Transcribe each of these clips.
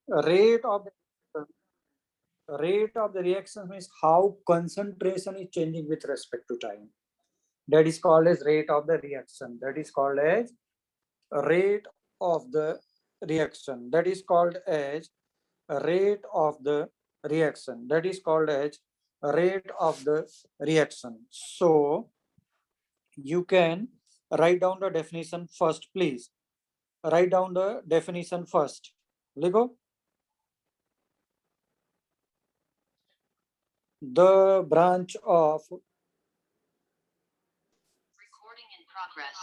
rate of the reaction means how concentration is changing with respect to time. That is called as rate of the reaction. That is called as rate of the reaction. That is called as rate of the reaction. That is called as rate of the reaction. So you can write down the definition first, please. Write down the definition first. Ligo. The branch of Recording in progress.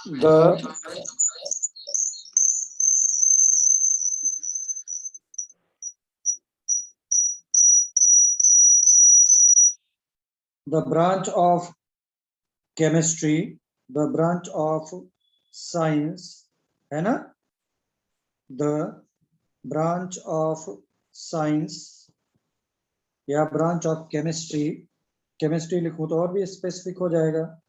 The branch of chemistry, the branch of science, है ना? The branch of science या branch of chemistry, chemistry लिखूं तो और भी specific हो जाएगा.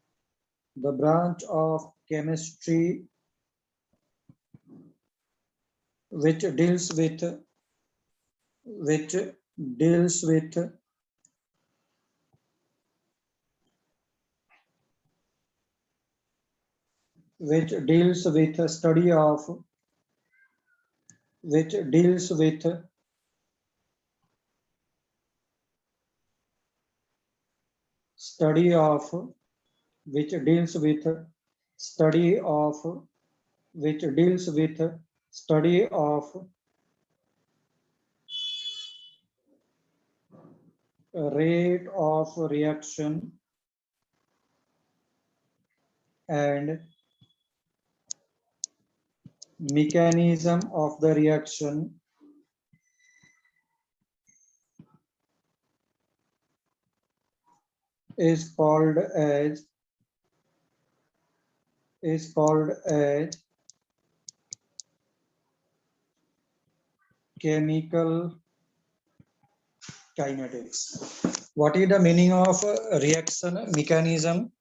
The branch of chemistry which deals with study of rate of reaction and mechanism of the reaction is called as chemical kinetics. What is the meaning of reaction mechanism?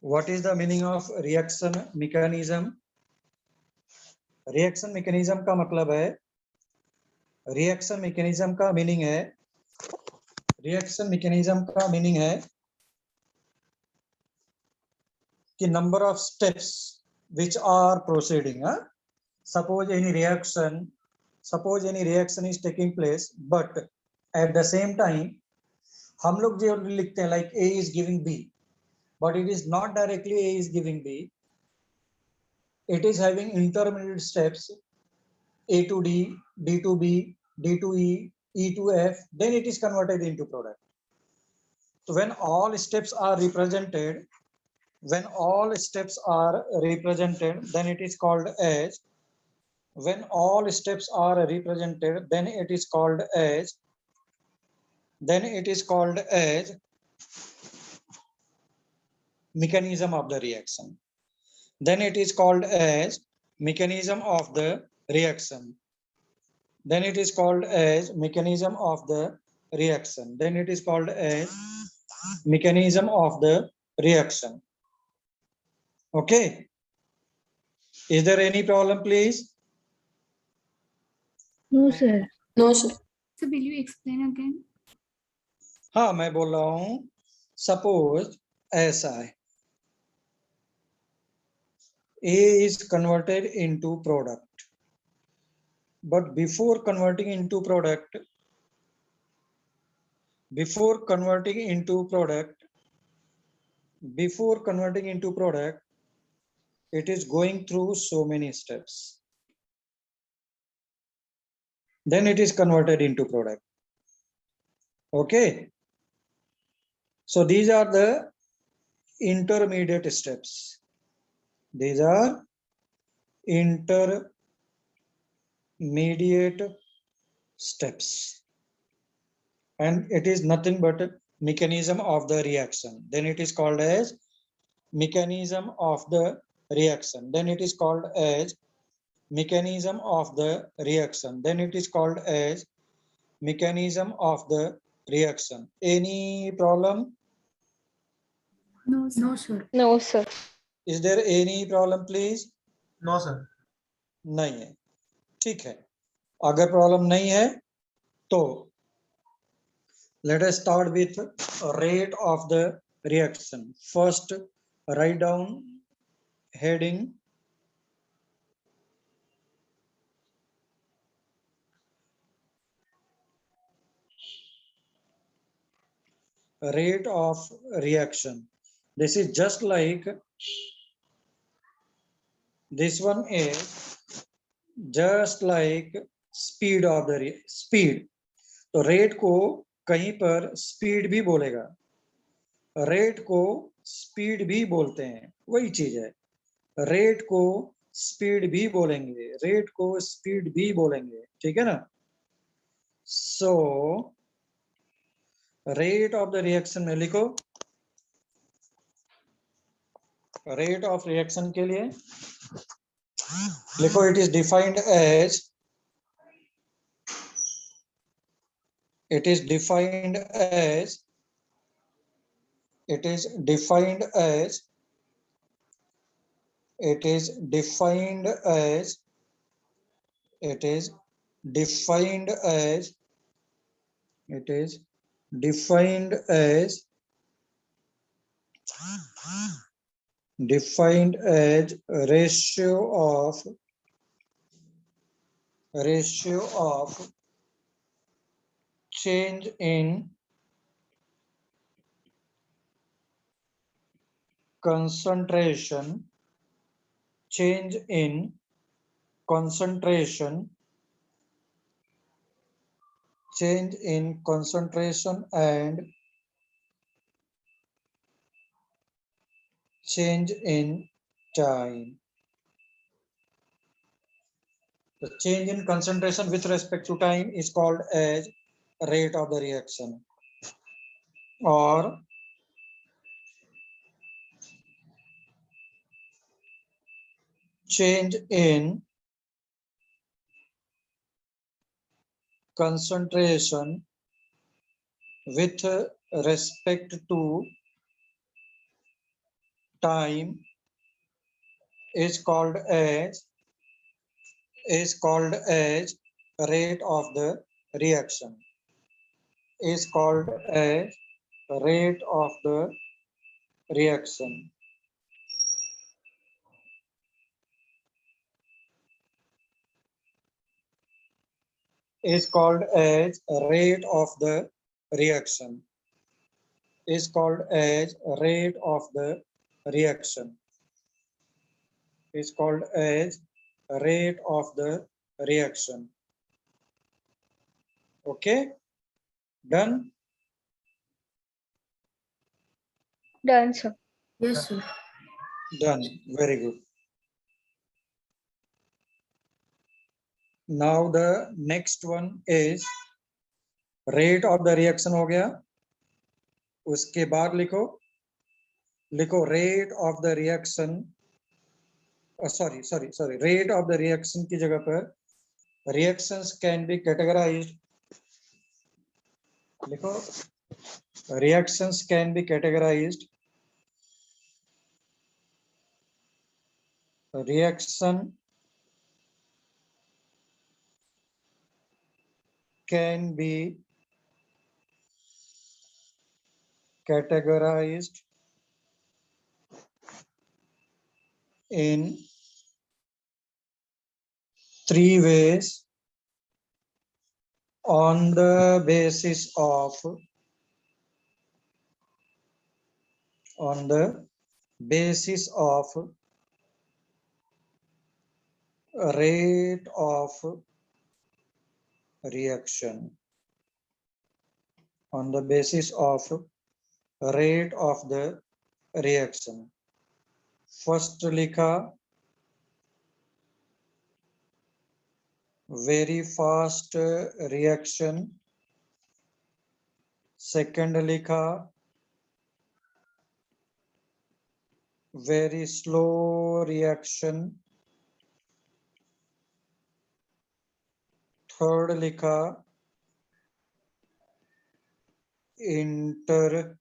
What is the meaning of reaction mechanism? Reaction mechanism का मतलब है, reaction mechanism का meaning है, reaction mechanism का meaning है कि number of steps which are proceeding. Suppose any reaction is taking place, but at the same time हम लोग जो लिखते हैं like A is giving B, but it is not directly A is giving B. It is having intermediate steps A to D, D to B, D to E, E to F, then it is converted into product. So when all steps are represented, then it is called as, mechanism of the reaction. Then it is called as mechanism of the reaction. Then it is called as mechanism of the reaction. Then it is called as mechanism of the reaction. Okay. Is there any problem, please? No, sir. No, sir. So will you explain again? हाँ मैं बोल रहा हूँ, suppose ऐसा है, A is converted into product, but before converting into product, it is going through so many steps. Then it is converted into product. Okay. So these are the intermediate steps. These are intermediate steps. And it is nothing but a mechanism of the reaction. Then it is called as mechanism of the reaction. Then it is called as mechanism of the reaction. Then it is called as mechanism of the reaction. Any problem? No, sir. No, sir. No, sir. Is there any problem, please? No, sir. नहीं है. ठीक है. अगर problem नहीं है तो let us start with rate of the reaction. First, write down heading rate of reaction. This is just like this one is just like speed of the speed. तो rate को कहीं पर स्पीड भी बोलेगा, rate को speed भी बोलते हैं, वही चीज है। रेट को स्पीड भी बोलेंगे, रेट को स्पीड भी बोलेंगे, ठीक है ना। So rate of the reaction में लिखो, रेट ऑफ रिएक्शन के लिए लिखो, it is defined as, it is defined as, it is defined as, it is defined as, it is defined as, it is defined as, defined as ratio of change in concentration, change in concentration, change in concentration and change in time. The change in concentration with respect to time is called as rate of the reaction, or change in concentration with respect to time is called as rate of the reaction, is called as rate of the reaction. Is called as rate of the reaction, is called as rate of the reaction, is called as rate of the reaction. Okay, done. Done, sir. Yes, sir. Done. Very good. Now the next one is rate of the reaction हो गया, उसके बाद लिखो rate of the reaction, sorry, rate of the reaction की जगह पर reactions can be categorized, लिखो reactions can be categorized, reaction can be categorized in 3 ways on the basis of rate of reaction, on the basis of rate of the reaction. First लिखा very fast reaction, second लिखा very slow reaction, third लिखा intermediate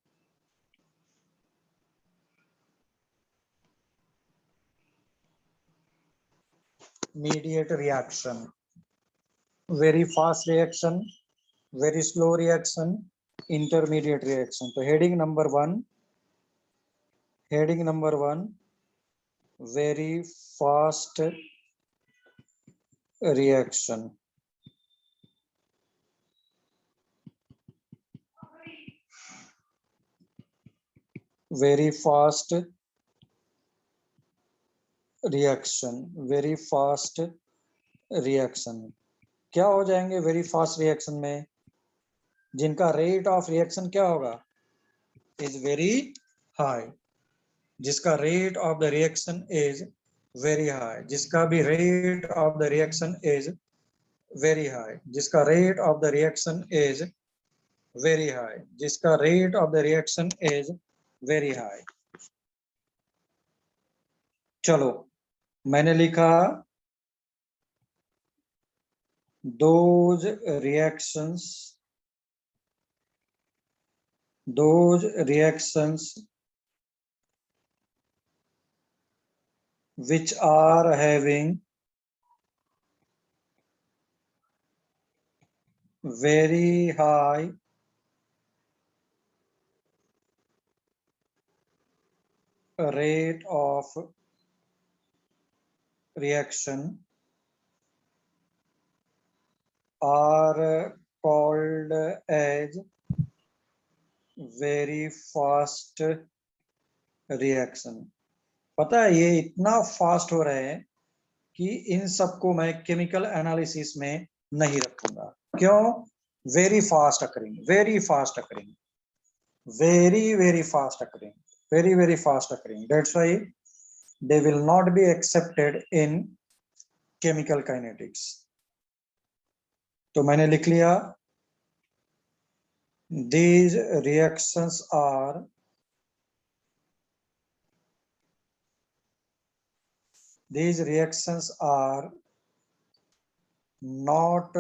reaction. very fast reaction, very slow reaction, intermediate reaction. तो heading number one, very fast reaction. Very fast reaction, very fast reaction. क्या हो जाएंगे very fast reaction में? जिनका rate of reaction क्या होगा? Is very high. जिसका rate of the reaction is very high. जिसका भी rate of the reaction is very high. जिसका rate of the reaction is very high. जिसका rate of the reaction is very high. चलो मैंने लिखा those reactions which are having very high rate of reaction are called as very fast reaction. पता है ये इतना fast हो रहे हैं कि इन सबको मैं केमिकल एनालिसिस में नहीं रखूंगा. क्यों? Very fast occurring, very fast occurring. That's why they will not be accepted in chemical kinetics. तो मैंने लिख लिया these reactions are not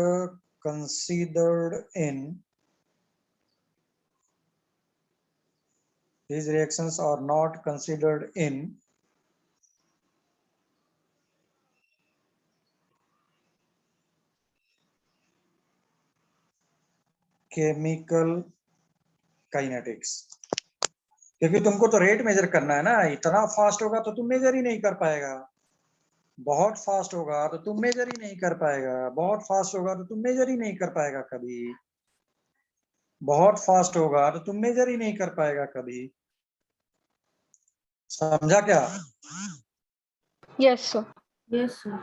considered in chemical kinetics. क्योंकि तुमको तो रेट मेजर करना है ना. इतना फास्ट होगा तो तुम मेजर ही नहीं कर पाएगा. बहुत फास्ट होगा तो तुम मेजर ही नहीं कर पाएगा. बहुत फास्ट होगा तो तुम मेजर ही नहीं कर पाएगा कभी. बहुत फास्ट होगा तो तुम मेजर ही नहीं कर पाएगा कभी. समझा क्या? Yes, sir. Yes, sir.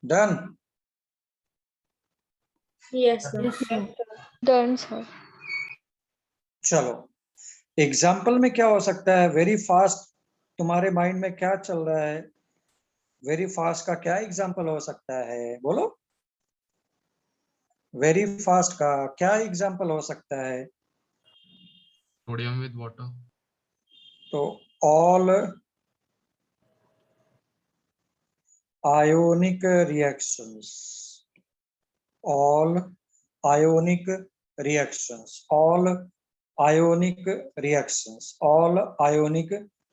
Done. Yes, sir. Yes, sir. Done, sir. चलो एग्जाम्पल में क्या हो सकता है? वेरी फास्ट तुम्हारे माइंड में क्या चल रहा है? वेरी फास्ट का क्या एग्जाम्पल हो सकता है? बोलो. वेरी फास्ट का क्या एग्जाम्पल हो सकता है? Sodium with water. तो all ionic reactions, all ionic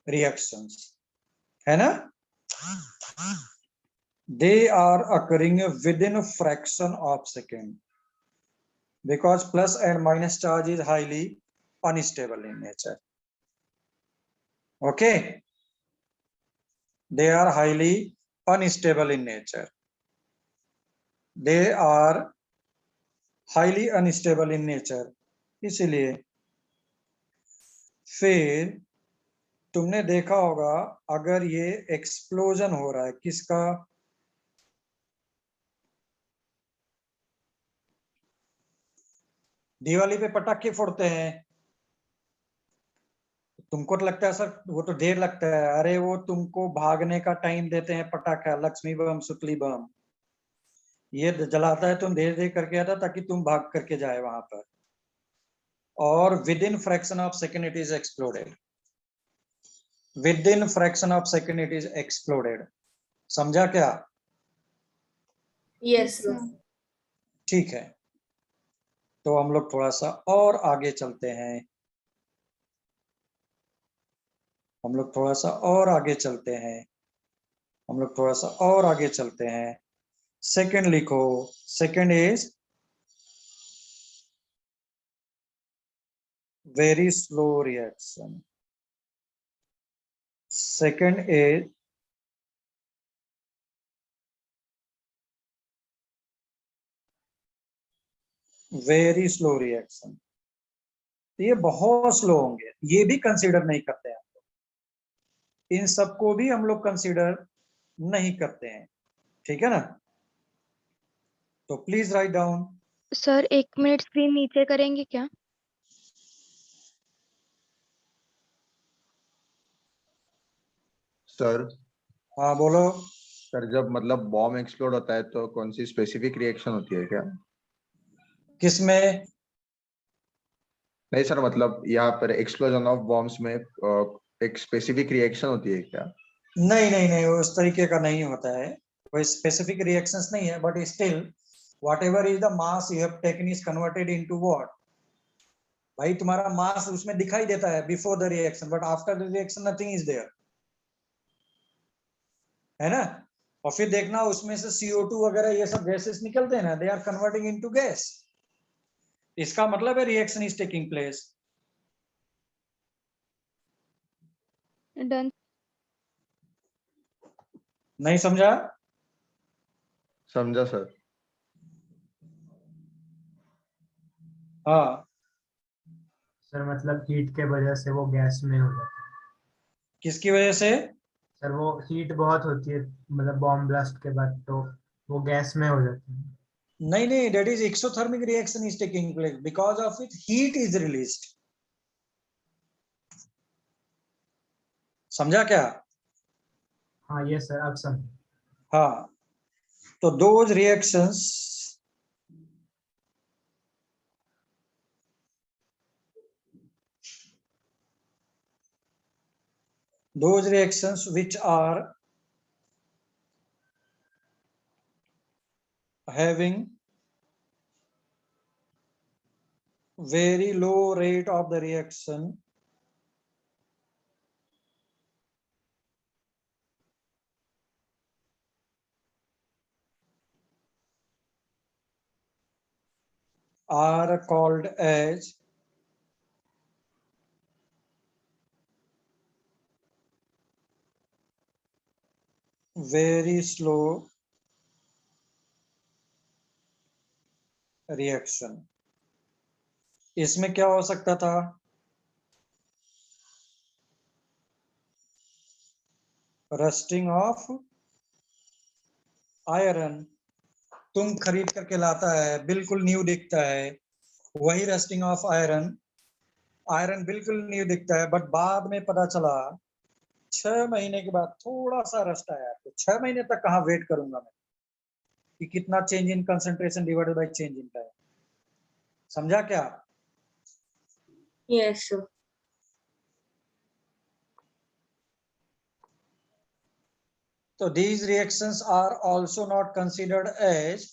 reactions है ना? They are occurring within a fraction of second because plus and minus charge is highly unstable in nature. Okay, they are highly unstable in nature. इसलिए फिर तुमने देखा होगा अगर ये explosion हो रहा है किसका? दिवाली पे पटाखे फोड़ते हैं. तुमको तो लगता है सर वो तो ढेर लगता है. अरे वो तुमको भागने का टाइम देते हैं पटाखा. लक्ष्मी बम, शुक्ली बम ये जलाता है. तुम धीरे धीरे करके आता ताकि तुम भाग करके जाए वहां पर. और with in fraction of second it is exploded. समझा क्या? Yes, sir. ठीक है. तो हम लोग थोड़ा सा और आगे चलते हैं. हम लोग थोड़ा सा और आगे चलते हैं, हम लोग थोड़ा सा और आगे चलते हैं। सेकंड लिखो, second is very slow reaction. Second is very slow reaction. तो ये बहुत स्लो होंगे, ये भी कंसीडर नहीं करते हैं हम लोग, इन सबको भी हम लोग कंसीडर नहीं करते हैं, ठीक है ना। तो please write down. Sir 1 minute screen नीचे करेंगे क्या? सर हाँ बोलो। सर जब मतलब बॉम्ब एक्सप्लोड होता है तो कौन सी स्पेसिफिक रिएक्शन होती है क्या? किसमें? नहीं सर, मतलब यहाँ पर एक्सप्लोजन ऑफ बॉम्ब्स में एक स्पेसिफिक रिएक्शन होती है क्या? नहीं नहीं नहीं, उस तरीके का नहीं होता है, कोई स्पेसिफिक रिएक्शंस नहीं है, but still whatever is the mass you have taken is converted into what? भाई तुम्हारा मास उसमें दिखाई देता है before the reaction, but after the reaction nothing is there, है ना। और फिर देखना उसमें से CO2 वगैरह ये सब गैसेस निकलते हैं ना, they are converting into gas, इसका मतलब है reaction is taking place. Done. नहीं समझा? समझा सर। हाँ, सर मतलब हीट के वजह से वो गैस में हो जाता है। किसकी वजह से? सर वो हीट बहुत होती है मतलब बॉम्ब ब्लास्ट के बाद, तो वो गैस में हो जाती है। नहीं नहीं, that is exothermic reaction is taking place, because of it heat is released. समझा क्या? हाँ ये सर अब समझ। हाँ, तो those reactions which are having very low rate of the reaction are called as very slow reaction. इसमें क्या हो सकता था? Rusting of iron. तुम खरीद करके लाता है, बिल्कुल न्यू दिखता है, वही रस्टिंग ऑफ आयरन, आयरन बिल्कुल न्यू दिखता है, बट बाद में पता चला 6 महीने के बाद थोड़ा सा रस्ट आया, तो 6 महीने तक कहाँ वेट करूंगा मैं कि कितना change in concentration divided by change in time. समझा क्या? Yes, sir. So these reactions are also not considered as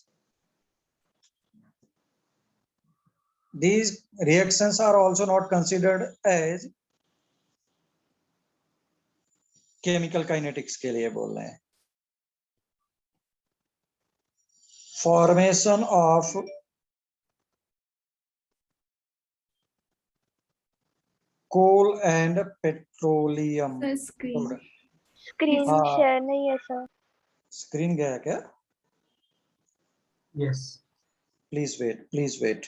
chemical kinetics के लिए बोल रहे हैं। Formation of coal and petroleum. Sir, screen. Screen हाँ। शेयर नहीं है सर। स्क्रीन गया है क्या? Yes. Please wait, please wait.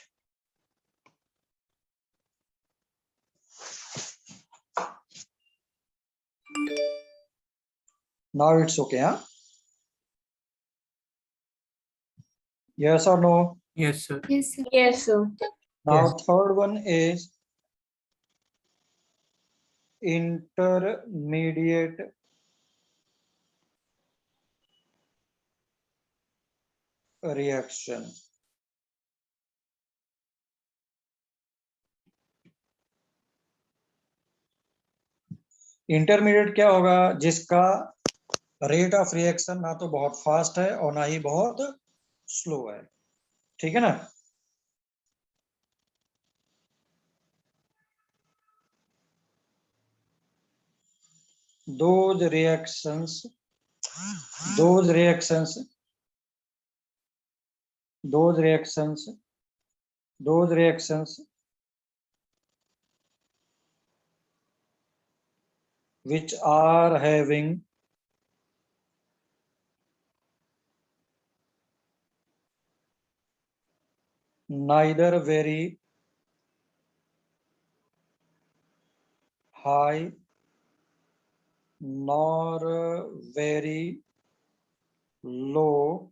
Now it's okay, huh? Yes or no? Yes sir. Yes, sir. Yes, sir. Now Yes. third one is intermediate reaction. Intermediate क्या होगा? जिसका rate of reaction ना तो बहुत fast है और ना ही बहुत स्लो है, ठीक है ना। those reactions those reactions those reactions those reactions which are having neither very high nor very low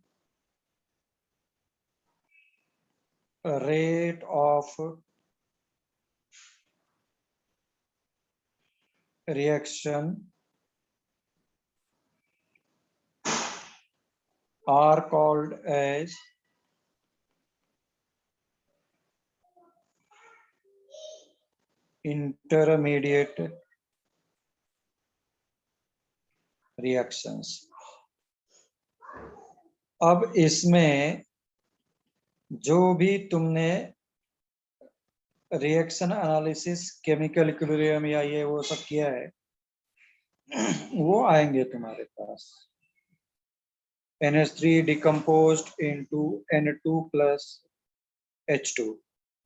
rate of reaction are called as intermediate reactions. अब इसमें जो भी तुमने रिएक्शन एनालिसिस केमिकल इक्विलिब्रियम या ये वो सब किया है वो आएंगे तुम्हारे पास. NH3 decomposed into N2 plus H2.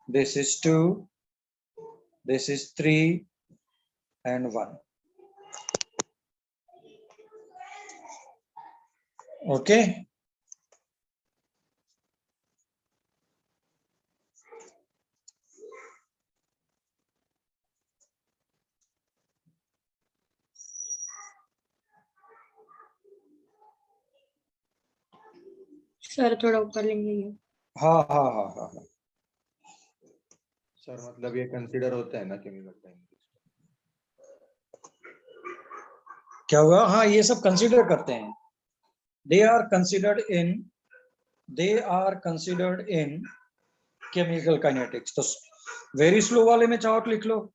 This is 2, this is 3 and 1. Okay. Sir थोड़ा ऊपर लेंगे ये. हाँ हाँ हाँ हाँ हाँ. सर मतलब ये कंसीडर होता है ना केमिकल काइनेटिक्स? क्या हुआ? हाँ ये सब कंसीडर करते हैं. They are considered in chemical kinetics. तो वेरी स्लो वाले में चार्ट लिख लो.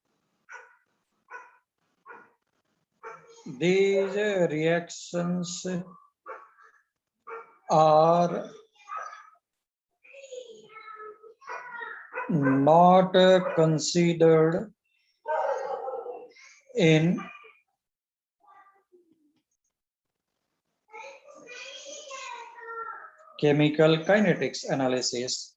These reactions are not considered in chemical kinetics analysis.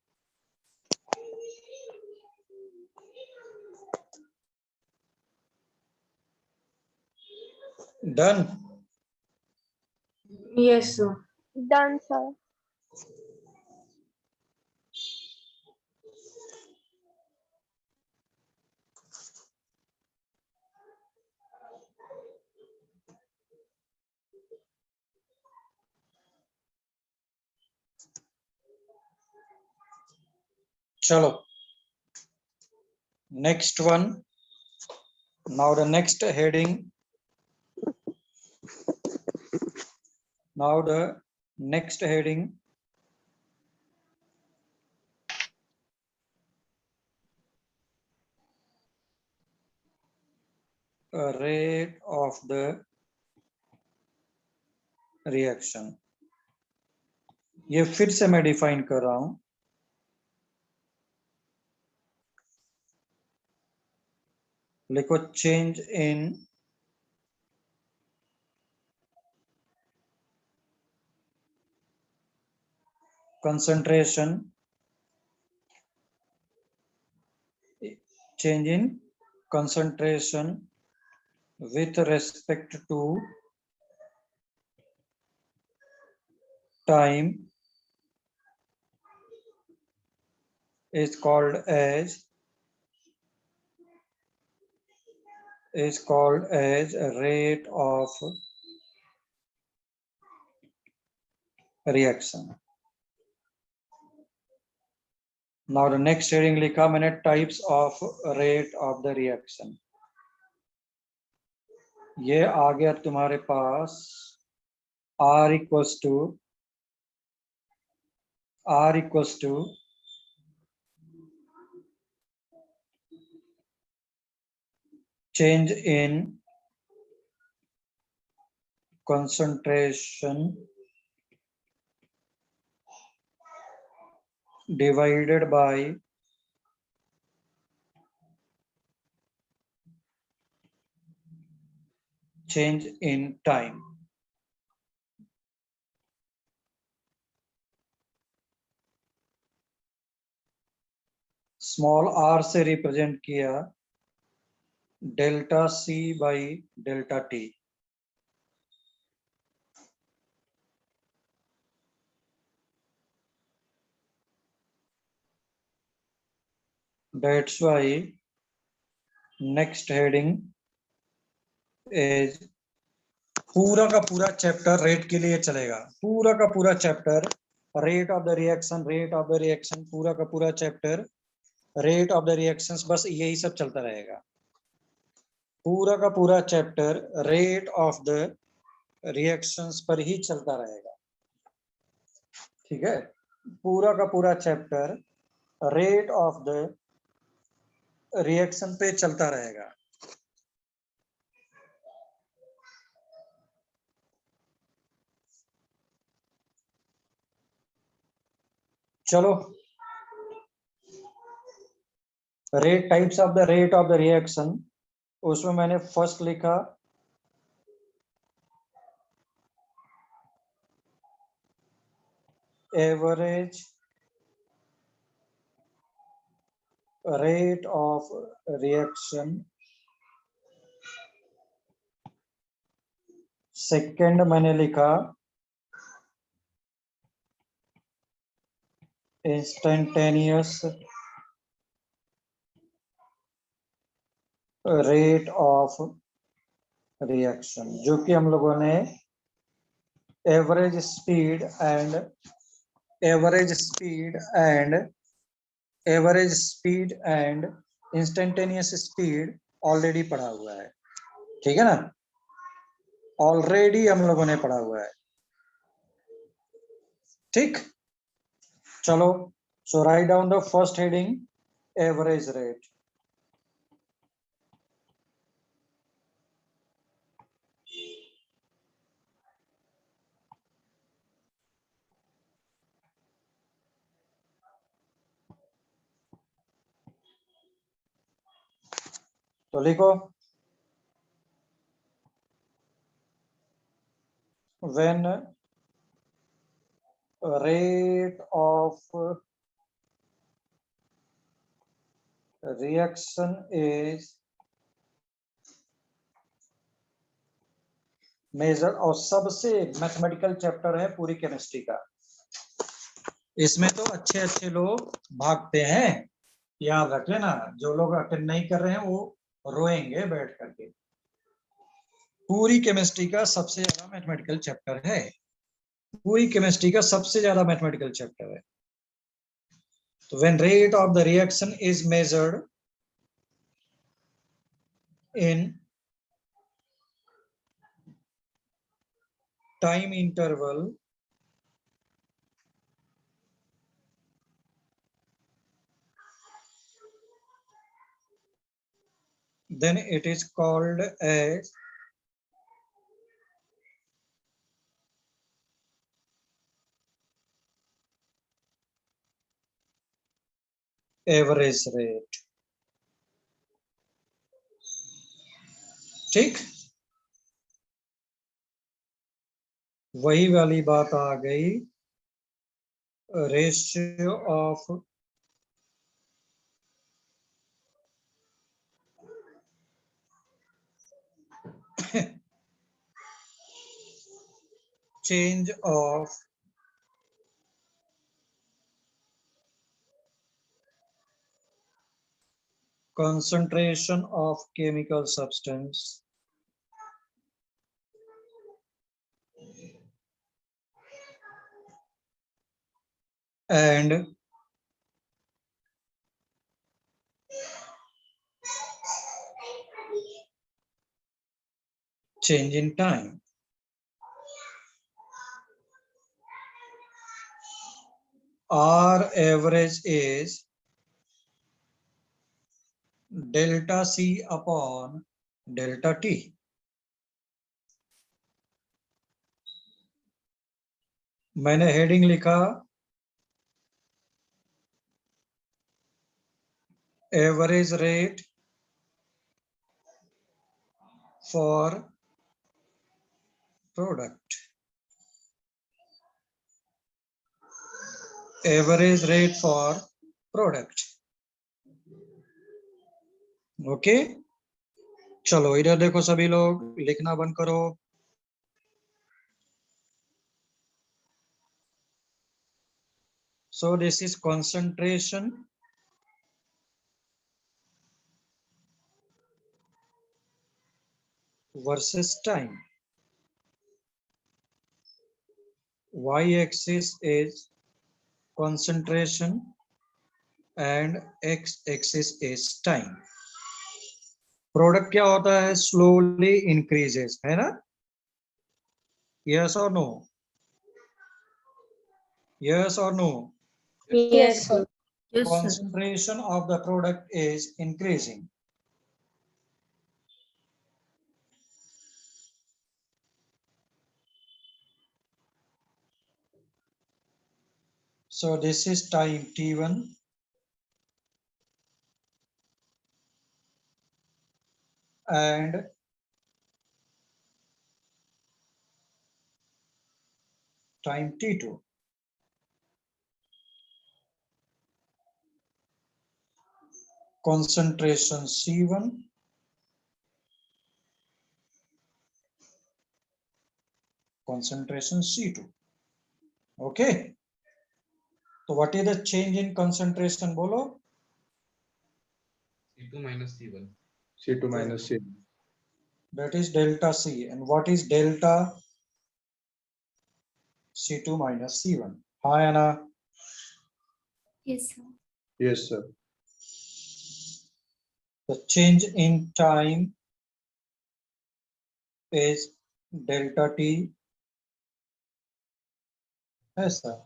Done. Yes, sir. Done, sir. Chalo. Next one. Now the next heading. Now the next heading. Rate of the reaction. ये फिर से मैं define कर रहा हूं. लिखो change in concentration, change in concentration with respect to time is called as rate of reaction. Now the next heading लिखा मैंने types of rate of the reaction. ये आ गया तुम्हारे पास R equals to change in concentration divided by change in time. Small r से represent किया delta c by delta t. That's why next heading is पूरा का पूरा चैप्टर रेट के लिए चलेगा. पूरा का पूरा chapter rate of the reaction, rate of the reaction, पूरा का पूरा chapter rate of the reactions, बस यही सब चलता रहेगा. पूरा का पूरा chapter rate of the reactions पर ही चलता रहेगा. ठीक है, पूरा का पूरा chapter rate of the reaction पे चलता रहेगा. चलो, rate types of the rate of the reaction, उसमें मैंने फर्स्ट लिखा average rate of reaction. Second मैंने लिखा इंस्टेंटेनियस रेट ऑफ रिएक्शन, जो कि हम लोगों ने average speed and instantaneous speed already पढ़ा हुआ है. ठीक है ना, ऑलरेडी हम लोगों ने पढ़ा हुआ है. ठीक, चलो, so write down the first heading average rate. तो लिखो, when rate of reaction is measured, और सबसे मैथमेटिकल चैप्टर है पूरी केमिस्ट्री का. इसमें तो अच्छे अच्छे लोग भागते हैं, याद रख लेना. जो लोग अटेंड नहीं कर रहे हैं वो रोएंगे बैठ करके. पूरी केमिस्ट्री का सबसे ज्यादा मैथमेटिकल चैप्टर है. पूरी केमिस्ट्री का सबसे ज्यादा मैथमेटिकल चैप्टर है. तो when rate of the reaction is measured in time interval then it is called as average rate. ठीक, वही वाली बात आ गई, ratio of change of concentration of chemical substance and change in time. R average is delta C upon delta T. मैंने heading लिखा average rate for product. Average rate for product. Okay चलो इधर देखो सभी लोग, लिखना बंद करो। So this is concentration versus time. Y-axis is concentration and x-axis is time. Product क्या होता है? स्लोली इंक्रीजेस, है ना? यस और नो? यस और no? Yes, sir. Yes, sir. Concentration of the product is increasing. So this is time t1 and time t2. Concentration C1 concentration C2. Okay. So what is the change in concentration? Bolo. C2 minus C1. C2 minus C. That is delta C. And what is delta? C2 minus C1. Hi Anna. Yes, sir. Yes, sir. The change in time is delta T. Yes, sir.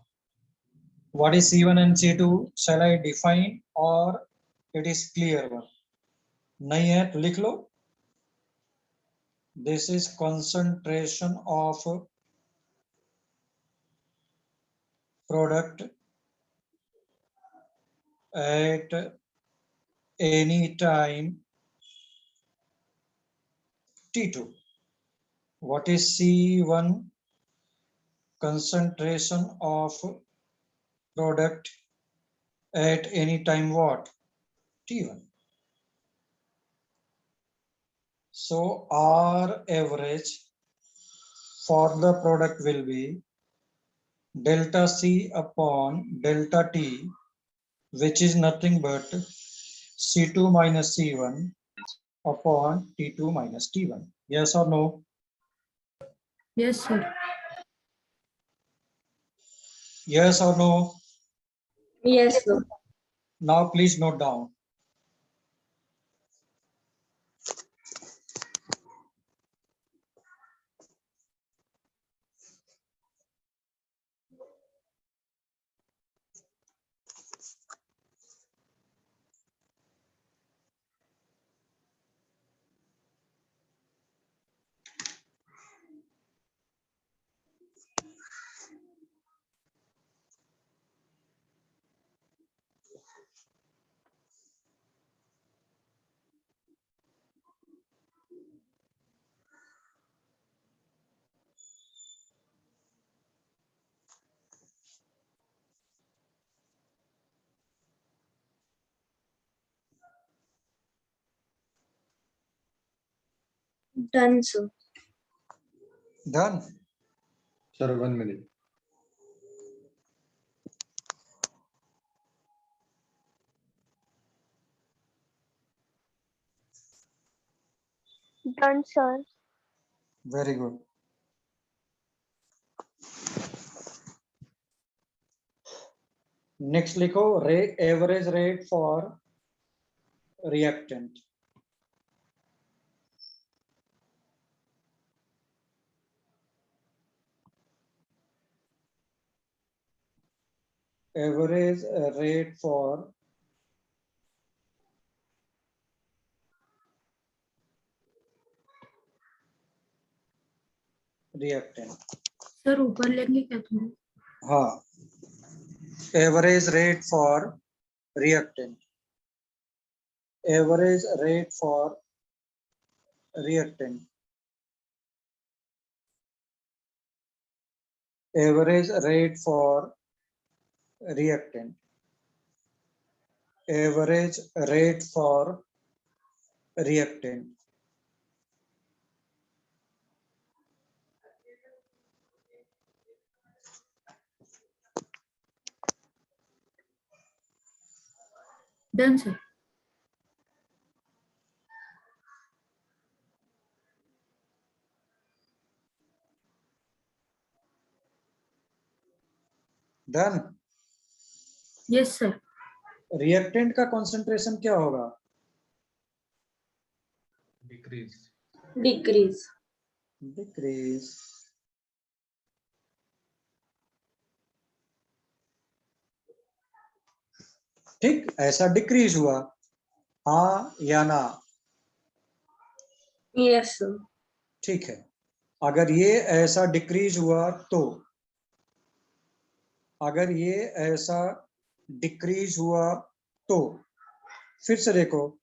What is C1 and C2? Shall I define or it is clear one? नहीं है तो लिख लो. This is concentration of product at any time T2. What is C1? Concentration of product at any time what? T1. So R average for the product will be delta C upon delta T, which is nothing but C2 minus C1 upon T2 minus T1. Yes or no? Yes, sir. Yes or no? Yes, sir. Now please note down. Done, sir. Done. Sir, 1 minute. Done, sir. Very good. Next लिखो average rate for reactant. Average rate for reactant. Sir ऊपर लेंगे क्या तुम? हाँ. Average rate for reactant. Average rate for reactant. average rate for reactant, average rate for reactant. Done, sir. Done. Yes, sir. Reactant का concentration क्या होगा? Decrease. Decrease. Decrease. ठीक, ऐसा डिक्रीज हुआ, हाँ या ना? Yes, sir. ठीक है, अगर ये ऐसा डिक्रीज हुआ तो, अगर ये ऐसा डिक्रीज हुआ तो, फिर से देखो,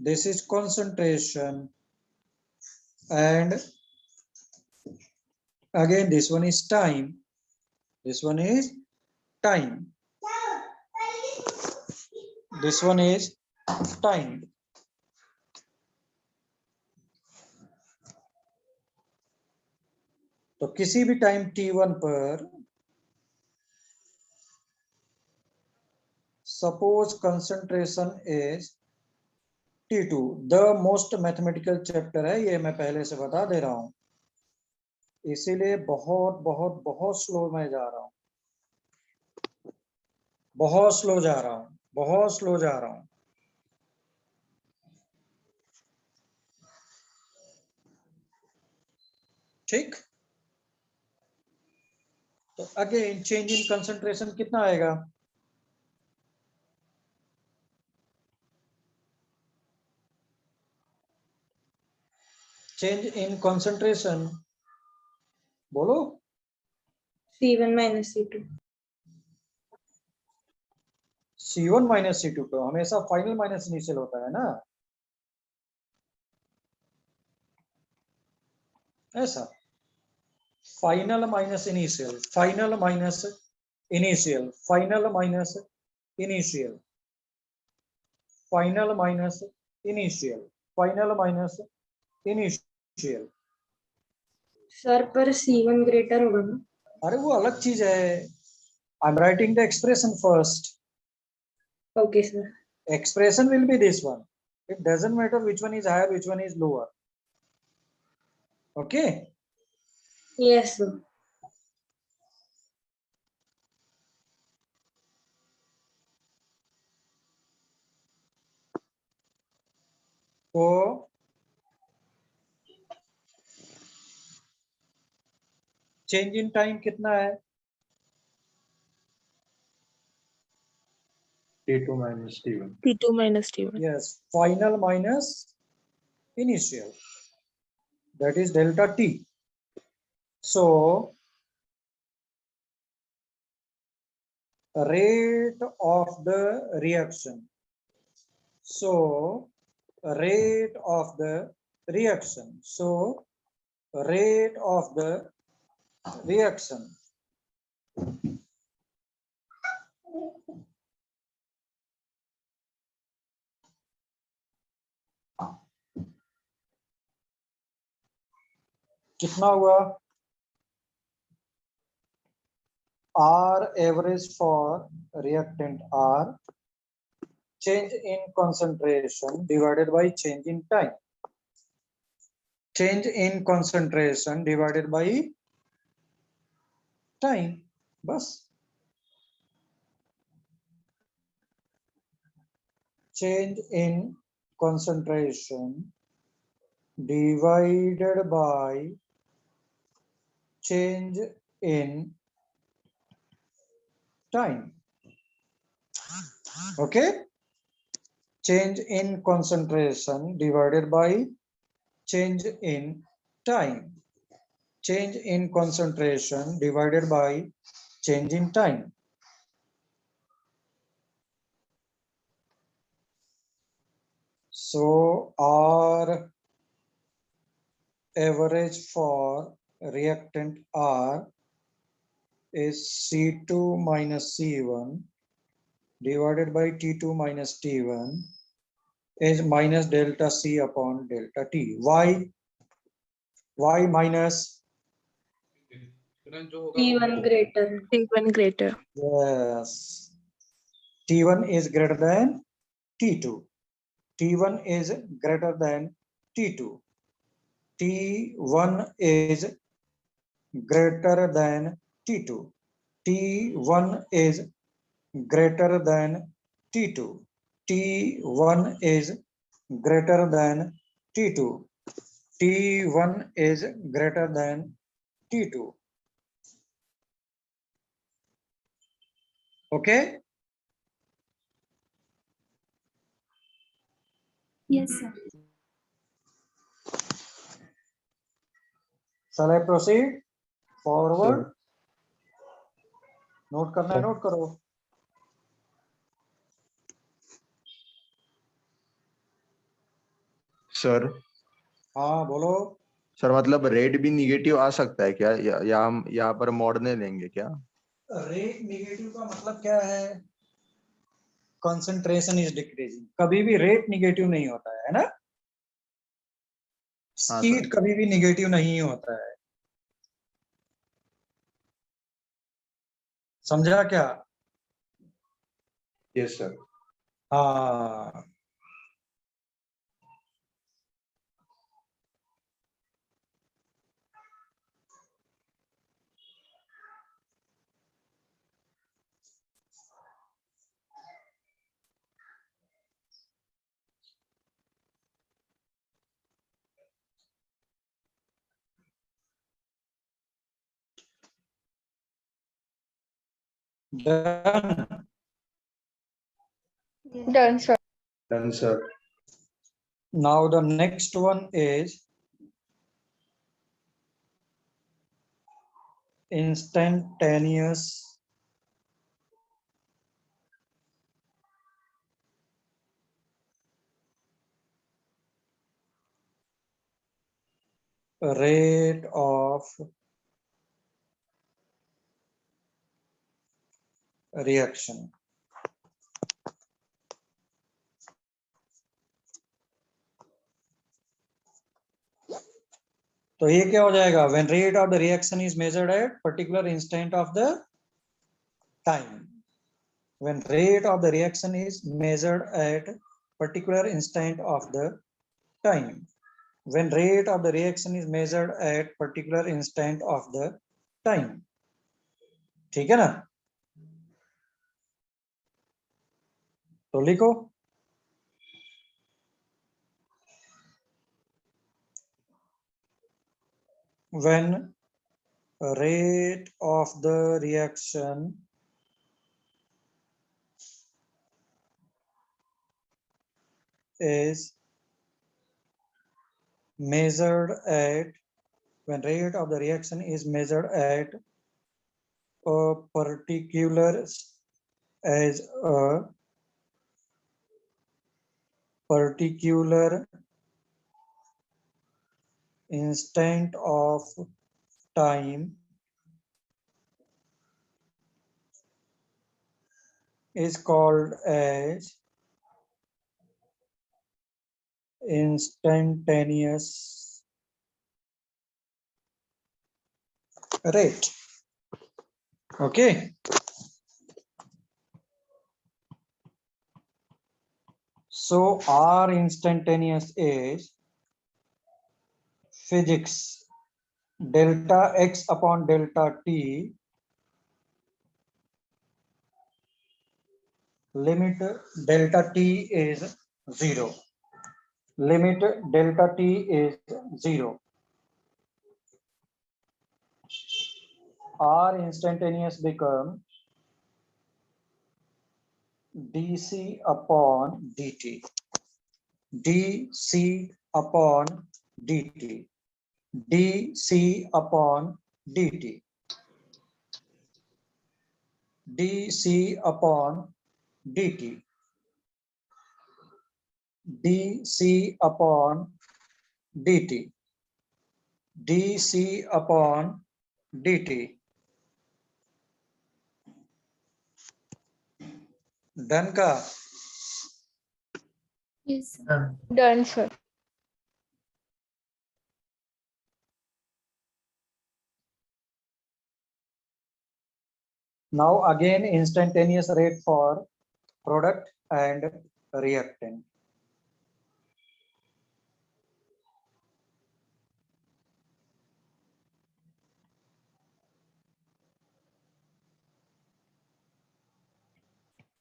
this is concentration and again this one is time, this one is time, this one is time. तो किसी भी टाइम t1 पर suppose concentration is T2, the most mathematical chapter है ये, मैं पहले से बता दे रहा हूं, इसीलिए बहुत बहुत बहुत स्लो मैं जा रहा हूं, बहुत स्लो जा रहा हूं, बहुत स्लो जा रहा हूं. ठीक, तो अगेन चेंज इन कंसंट्रेशन कितना आएगा? चेंज इन कंसंट्रेशन बोलो. C1 minus C2. C1 minus C2 तो हमेशा फाइनल माइनस इनिशियल होता है ना, ऐसा final minus initial, final minus initial, final minus initial, final minus initial, final minus initial. Sir पर C1 ग्रेटर होगा ना? अरे वो अलग चीज है. I am writing the expression first. Okay, sir. Expression will be this one. It doesn't matter which one is higher, which one is lower. Okay. Yes, sir. तो change in time कितना है? T2 minus T1. T2 minus T1. Yes, final minus initial. That is delta T. So rate of the reaction. So rate of the reaction. So rate of the reaction. कितना हुआ? R average for reactant R, change in concentration divided by change in time. Change in concentration divided by time. बस. Change in concentration divided by change in time. Okay, change in concentration divided by change in time. Change in concentration divided by change in time. So R average for reactant R, is C2 minus C1 divided by T2 minus T1 is minus delta C upon delta T. Why? Why minus? T1 greater. T1 greater. Yes. T1 is greater than T2. T1 is greater than T2. T1 is greater than T2. T1 is greater than T2. T1 is greater than T2. T1 is greater than T2. Okay? Yes, sir. Shall I proceed forward? Note करना है, note करो. Sir हाँ बोलो. Sir मतलब rate भी negative आ सकता है क्या, या हम यहाँ पर मॉड नहीं लेंगे क्या? रेट निगेटिव का मतलब क्या है? Concentration is decreasing. कभी भी रेट निगेटिव नहीं होता है ना? हाँ स्पीड सर. कभी भी निगेटिव नहीं होता है. समझा क्या? Yes sir. हाँ. Done. Done, sir. Done sir. Now the next one is instantaneous rate of reaction. तो ये क्या हो जाएगा? When rate of the reaction is measured at particular instant of the time. When rate of the reaction is measured at particular instant of the time. When rate of the reaction is measured at particular instant of the time. ठीक है ना? तो लिखो. When rate of the reaction is measured at, when rate of the reaction is measured at a particular, as a particular instant of time is called as instantaneous rate. Okay. So R instantaneous is physics delta x upon delta t, limit delta t is 0. Limit delta t is 0. R instantaneous become dc upon dt. dc upon dt. dc upon dt. dc upon dt. dc upon dt. dc upon dt. Done का Yes, sir. Done. Done, sir. now again instantaneous rate for product and reactant.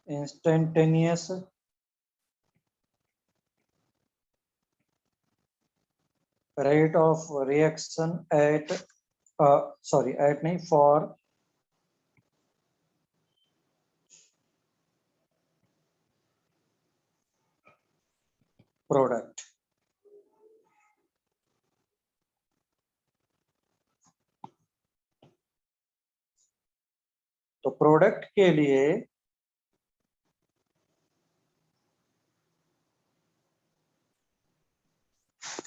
Instantaneous rate of reaction at at नहीं for product. तो product के लिए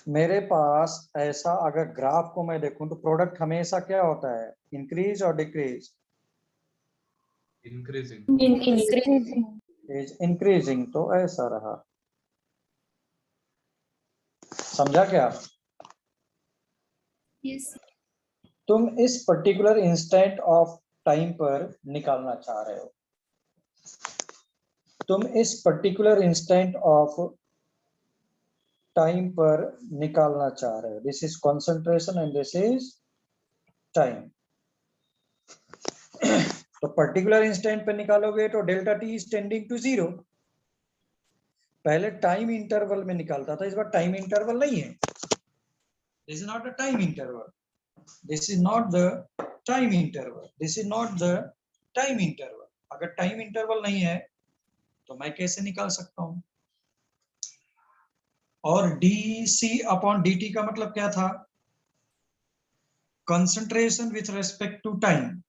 मेरे पास ऐसा अगर graph को मैं देखूं तो प्रोडक्ट हमेशा क्या होता है, इंक्रीज और decrease, Increasing. Increasing. Is increasing, तो ऐसा रहा। समझा क्या? Yes, sir. तुम इस पर्टिकुलर इंस्टेंट ऑफ टाइम पर निकालना चाह रहे हो, तुम इस पर्टिकुलर इंस्टेंट ऑफ टाइम पर निकालना चाह रहे हो। This is concentration and this is time. तो पर्टिकुलर इंस्टेंट पे निकालोगे तो delta T is tending to 0। पहले टाइम इंटरवल में निकालता था, इस बार टाइम इंटरवल नहीं है। This is not a time interval, this is not the time interval, this is not the time interval. अगर टाइम इंटरवल नहीं है तो मैं कैसे निकाल सकता हूं? और dc अपॉन dt का मतलब क्या था? Concentration with respect to time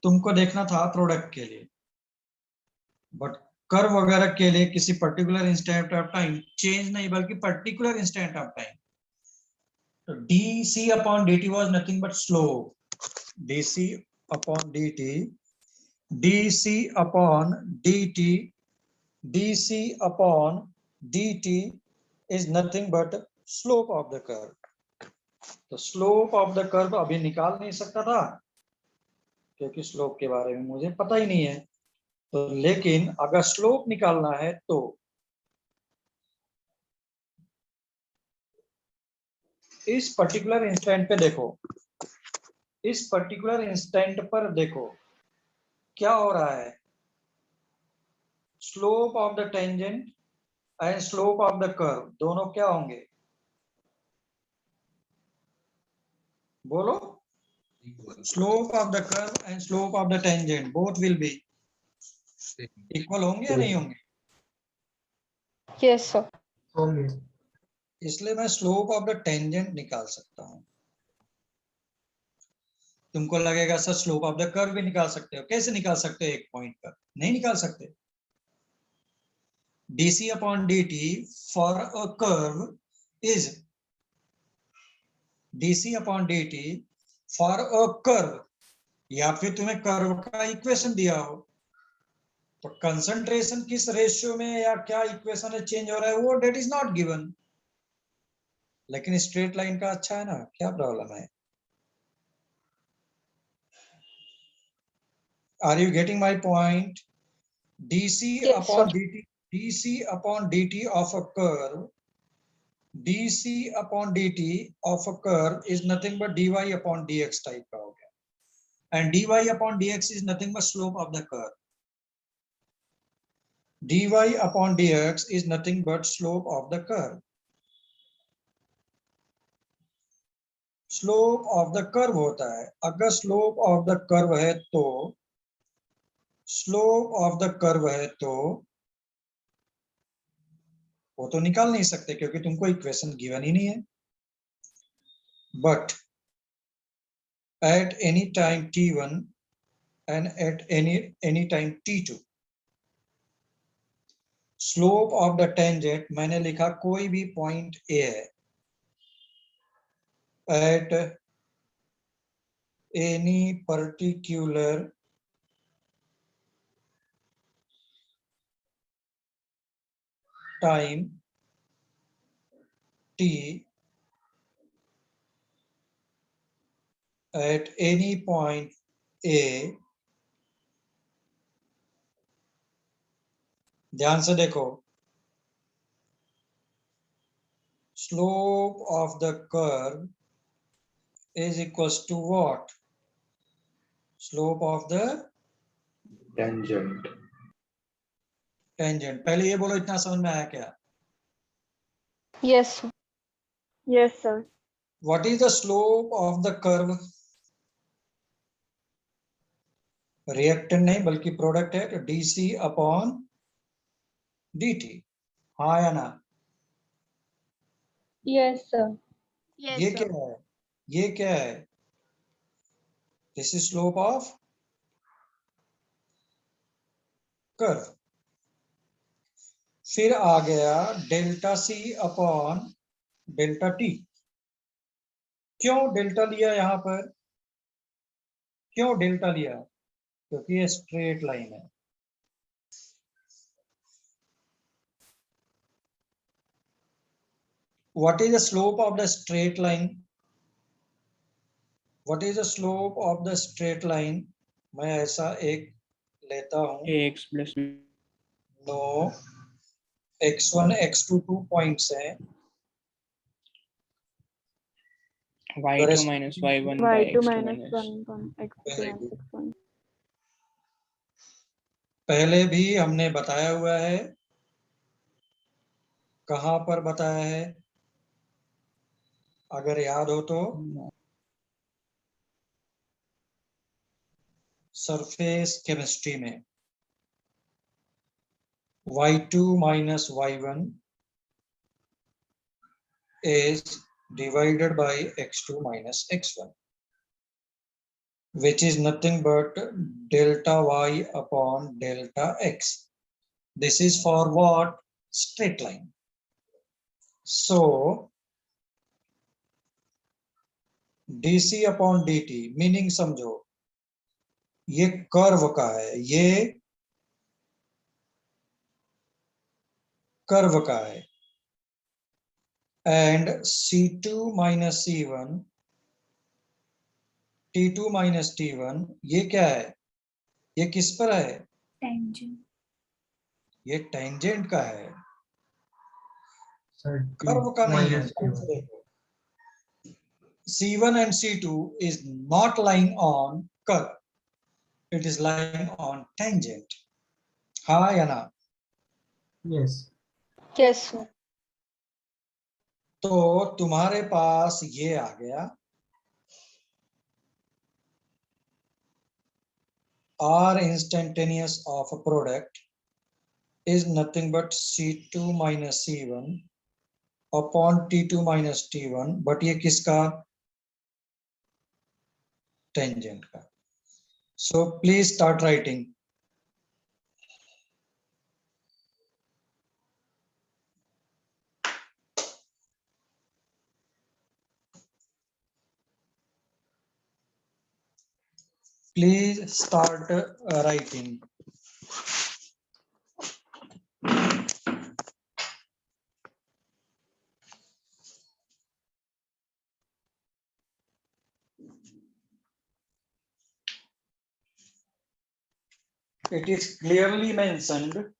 तुमको देखना था प्रोडक्ट के लिए, बट कर्व वगैरह के लिए किसी particular instant of time change नहीं, बल्कि पर्टिकुलर इंस्टेंट ऑफ टाइम। तो dc upon dt was nothing but slope. dc upon dt, dc upon dt, dc upon dt is nothing but slope of the curve। तो slope of the curve अभी निकाल नहीं सकता था क्योंकि slope के बारे में मुझे पता ही नहीं है। तो लेकिन अगर स्लोप निकालना है तो इस पर्टिकुलर इंस्टेंट पे देखो, इस पर्टिकुलर इंस्टेंट पर देखो क्या हो रहा है। Slope of the tangent and slope of the curve दोनों क्या होंगे? बोलो। Equal. Slope of the curve and slope of the tangent both will be Same. Equal होंगे या नहीं होंगे? Yes, sir. होंगे। इसलिए मैं स्लोप ऑफ द टेंजेंट निकाल सकता हूं। तुमको लगेगा sir slope of the curve भी निकाल सकते हो। कैसे निकाल सकते हो? एक पॉइंट पर नहीं निकाल सकते। dc upon dt for a curve is dc upon dt for a curve, या फिर तुम्हें कर्व का इक्वेशन दिया हो तो कंसंट्रेशन किस रेशियो में या क्या इक्वेशन में चेंज हो रहा है वो डेट इज नॉट गिवन। लेकिन स्ट्रेट लाइन का अच्छा है ना, क्या प्रॉब्लम है? Are you getting my point? dc Yes, upon sir. dt, dc upon dt of a curve, dc upon dt of a curve is nothing but dy upon dx type का हो गया, and dy upon dx is nothing but slope of the curve। dy upon dx is nothing but slope of the curve। Slope of the curve होता है। अगर slope of the curve है तो slope of the curve है तो वो तो निकाल नहीं सकते क्योंकि तुमको इक्वेशन गिवन ही नहीं है। But at any time t1 and at any time t2 slope of the tangent मैंने लिखा कोई भी पॉइंट a है, at any particular time t at any point A, ध्यान से देखो, slope of the curve is equals to what? Slope of the tangent. tangent. पहले ये बोलो, इतना समझ में आया क्या? Yes, sir. Yes, sir. What is the slope of the curve? Reactant नहीं बल्कि प्रोडक्ट है, तो dc अपॉन dt. हाँ या ना? Yes, sir. ये क्या है? ये क्या है? This is slope of curve. फिर आ गया delta C upon delta T. क्यों डेल्टा लिया यहां पर? क्यों डेल्टा लिया? क्योंकि ये स्ट्रेट लाइन है. What is the slope of the straight line? What is the slope of the straight line? मैं ऐसा एक लेता हूं. ax plus no, x1 x2 2 points हैं. y2 minus y1 by Y2 x2 minus minus 1 x2 Very minus good. x1. पहले भी हमने बताया हुआ है. कहां पर बताया है? अगर याद हो तो सरफेस केमिस्ट्री में. y2 minus y1 is divided by x2 minus x1, which is nothing but delta y upon delta x. This is for what? Straight line. So dc upon dt meaning समझो, ये curve का है, ये curve का है. And c2 minus c1 t2 minus t1 ये क्या है? ये किस पर है? Tangent. ये टेंजेंट का है, सर कर्व का नहीं है. minus T1. c1 and c2 is not lying on curve, it is lying on tangent. हाँ या ना? Yes. Yes, sir. तो तुम्हारे पास ये आ गया. R instantaneous of a product is nothing but c2 minus c1 upon t2 minus t1, but ये किसका? Tangent का. So please start writing. Please start writing. It is clearly mentioned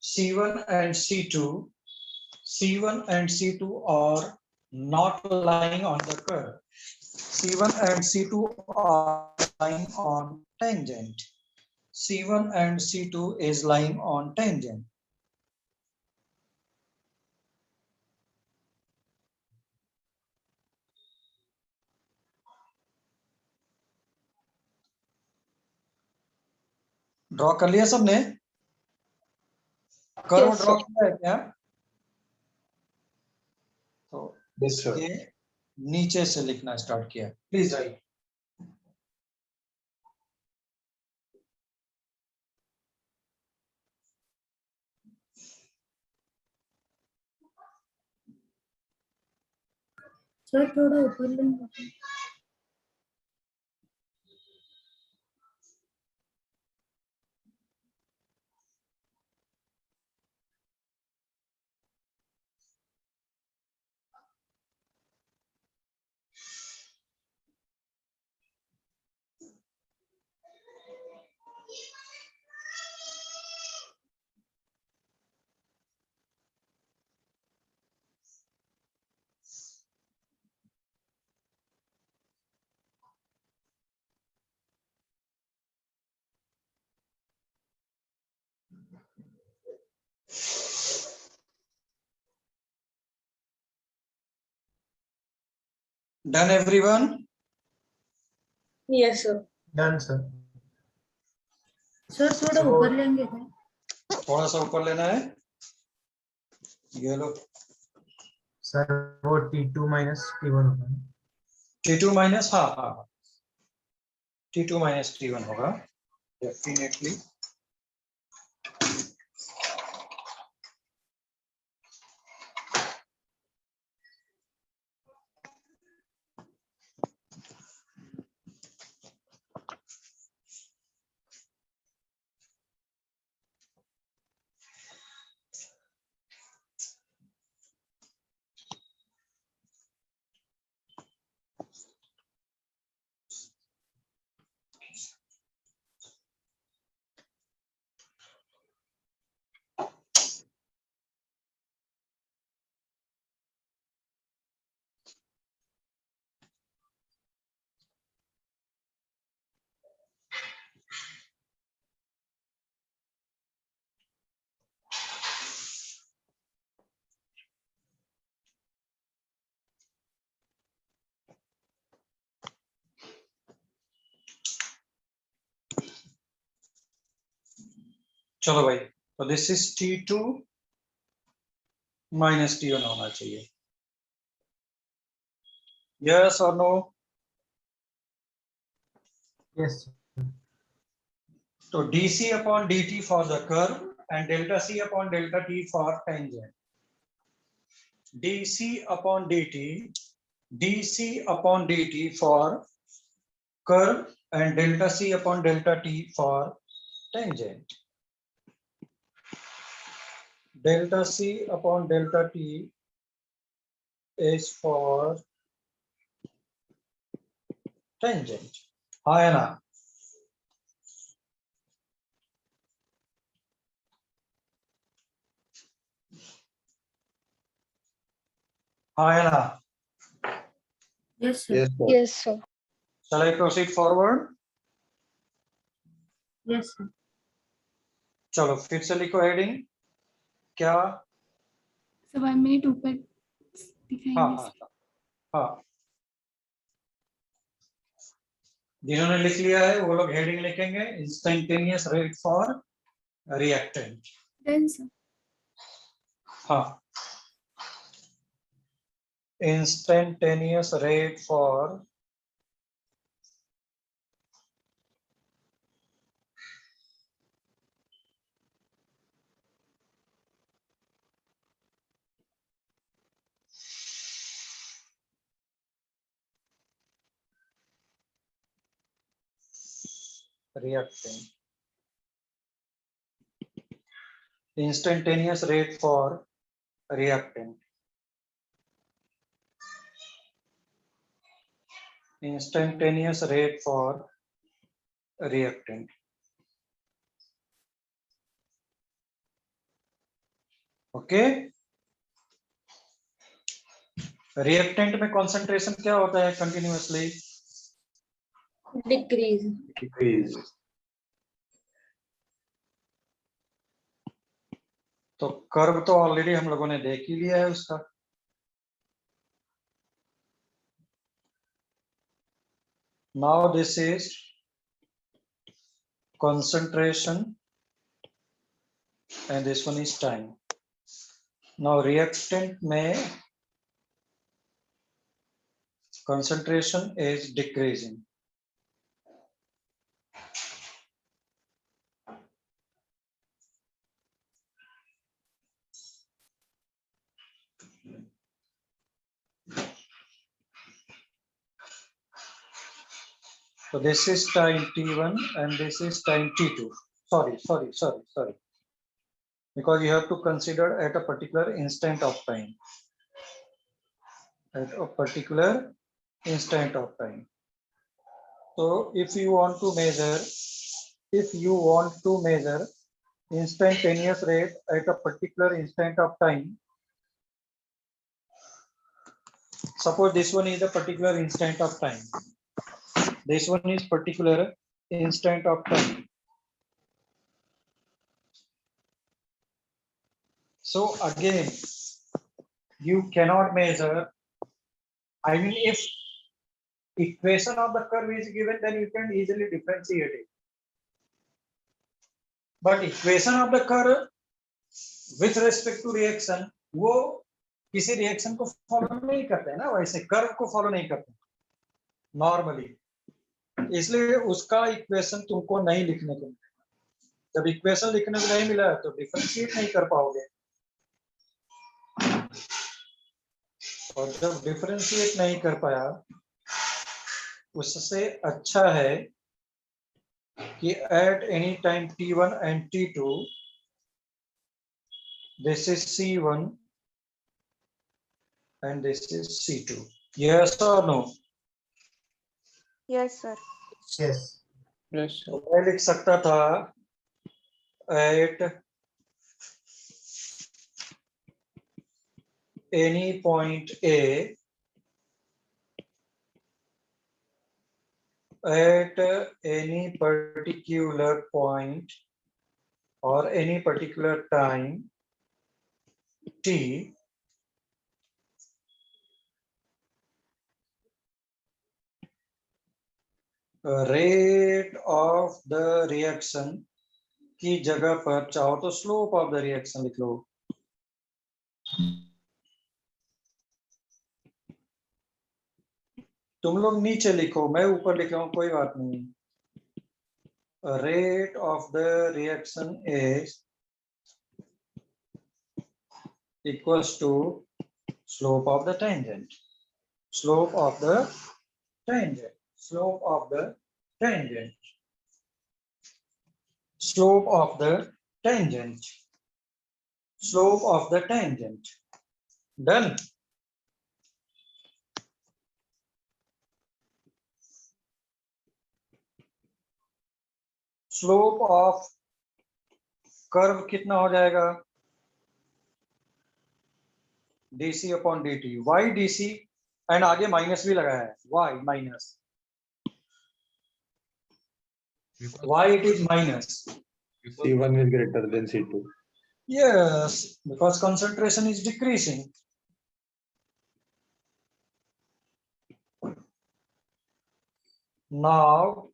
C1 and C2. C1 and C2 are not lying on the curve. C1 and C2 are lying on tangent. C1 and C2 is lying on tangent. Draw कर लिया सबने? Curve Yes, draw sir. किया है क्या? तो Yes, sir. ये नीचे से लिखना स्टार्ट किया. Please right. सर थोड़ा ऊपर लेंगे. Done, everyone? Yes, sir. Done sir. Sir थोड़ा ऊपर लेंगे क्या? थोड़ा सा ऊपर लेना है. ये लो. सर वो T2 माइनस T1 होगा. T2 माइनस, हाँ हाँ, T2 माइनस T1 होगा डेफिनेटली. चलो भाई, तो this is T2 minus T1 होना चाहिए. यस और नो? यस. तो dc upon dt for the curve and delta c upon delta t for tangent. dc upon dt for curve and delta c upon delta t for tangent. Delta c upon delta t is for tangent. हाँ है ना? हाँ है ना? Yes sir. Yes, sir. Yes, sir. Shall I proceed forward? Yes sir. चलो फिर से लिखो हेडिंग. क्या? सर 1 मिनट ऊपर हाँ दिखाएंगे हाँ सर. हाँ. जिन्होंने लिख लिया है वो लोग हेडिंग लिखेंगे. Instantaneous rate for reactant. Done sir. हाँ. Instantaneous rate for reactant. Instantaneous rate for reactant. Instantaneous rate for reactant. Okay. Reactant में कॉन्सेंट्रेशन क्या होता है कंटिन्यूअसली? Decrease. डिक्रीज. तो कर्व तो ऑलरेडी हम लोगों ने देख ही लिया है उसका. Now this is concentration and this one is time. Now reactant में concentration is decreasing. So this is time t1 and this is time t2. Sorry. Because you have to consider at a particular instant of time. At a particular instant of time. So if you want to measure instantaneous rate at a particular instant of time, suppose this one is a particular instant of time. This one is particular instant of time. So again, you cannot measure. I mean, if equation of the curve is given, then you can easily differentiate it. But equation of the curve with respect to reaction, वो किसी reaction को follow नहीं करते हैं ना, वैसे curve को follow नहीं करते नॉर्मली, इसलिए उसका इक्वेशन तुमको नहीं लिखने को मिलेगा। जब इक्वेशन लिखने को नहीं मिला तो डिफरेंशिएट नहीं कर पाओगे, और जब डिफरेंशिएट नहीं कर पाया, उससे अच्छा है कि at any time t1 and t2 this is c1 and this is c2. Yes or no? Yes, sir. Yes. Yes. तो मैं लिख सकता था at any point A at any particular point or any particular time t, rate of the reaction की जगह पर चाहो तो स्लोप ऑफ द रिएक्शन लिख लो। तुम लोग नीचे लिखो, मैं ऊपर लिख रहा हूं, कोई बात नहीं। Rate of the reaction is equals to slope of the tangent, slope of the tangent, slope of the tangent, slope of the tangent, slope of the tangent. Done. Slope of curve कितना हो जाएगा? dc upon dt, y dc and आगे minus भी लगाया है, y minus, why it is minus? C1 is greater than C2. Yes, because concentration is decreasing. Now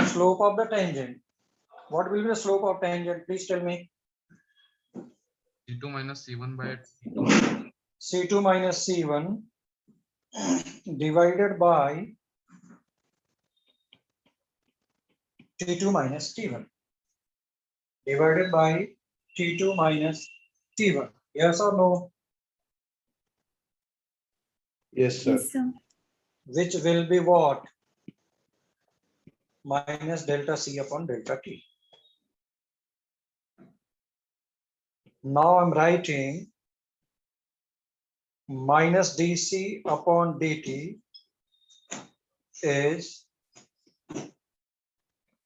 slope of the tangent, what will be the slope of tangent? Please tell me. C2 minus C1 by T2. C2 minus C1 divided by T2 minus T1, divided by T2 minus T1. Yes or no? Yes, sir. Yes, sir. Which will be what? Minus delta C upon delta T. Now I'm writing minus dc upon dt is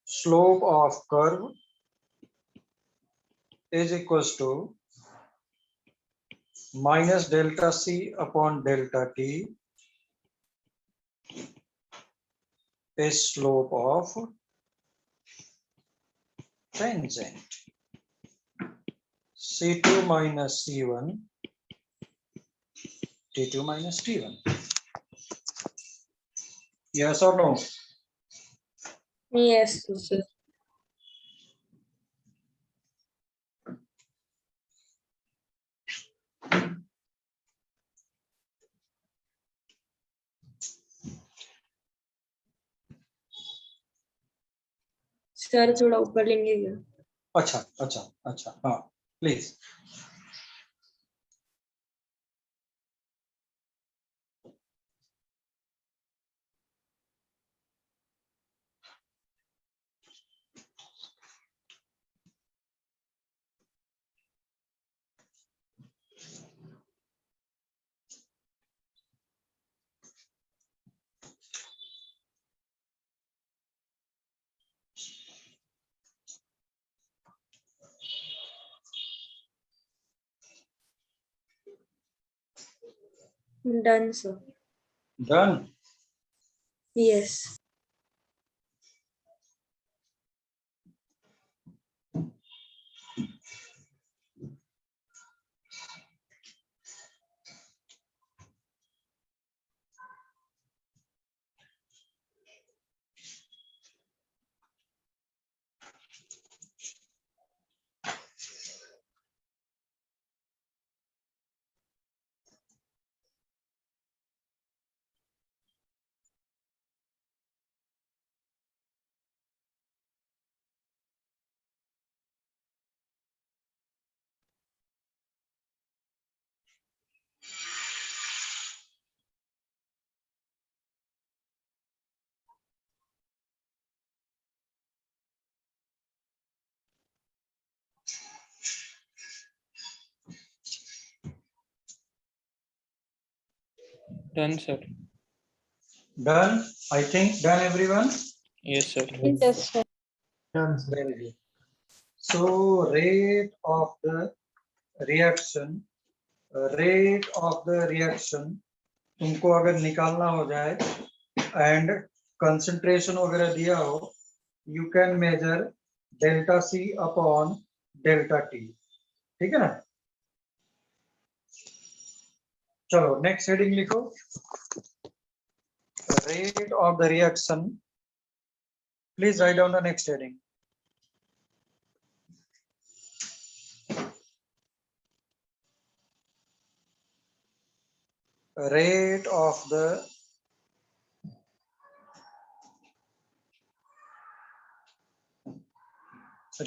slope of curve is equals to minus delta c upon delta t is slope of tangent. C2 minus C1, T2 minus T1. Yes or no? Yes, sir. Sir थोड़ा ऊपर लेंगे क्या? अच्छा अच्छा अच्छा, हाँ please. Done, sir. Done. Yes. Done, sir. Done, I think. Done, everyone. Yes, sir. Yes, sir. Done, sir. Very good. So rate of the reaction तुमको अगर निकालना हो जाए एंड कंसंट्रेशन वगैरह दिया हो, you can measure delta C upon delta T. ठीक है ना? चलो नेक्स्ट हेडिंग लिखो. Rate of the reaction. Please write down the next heading. Rate of the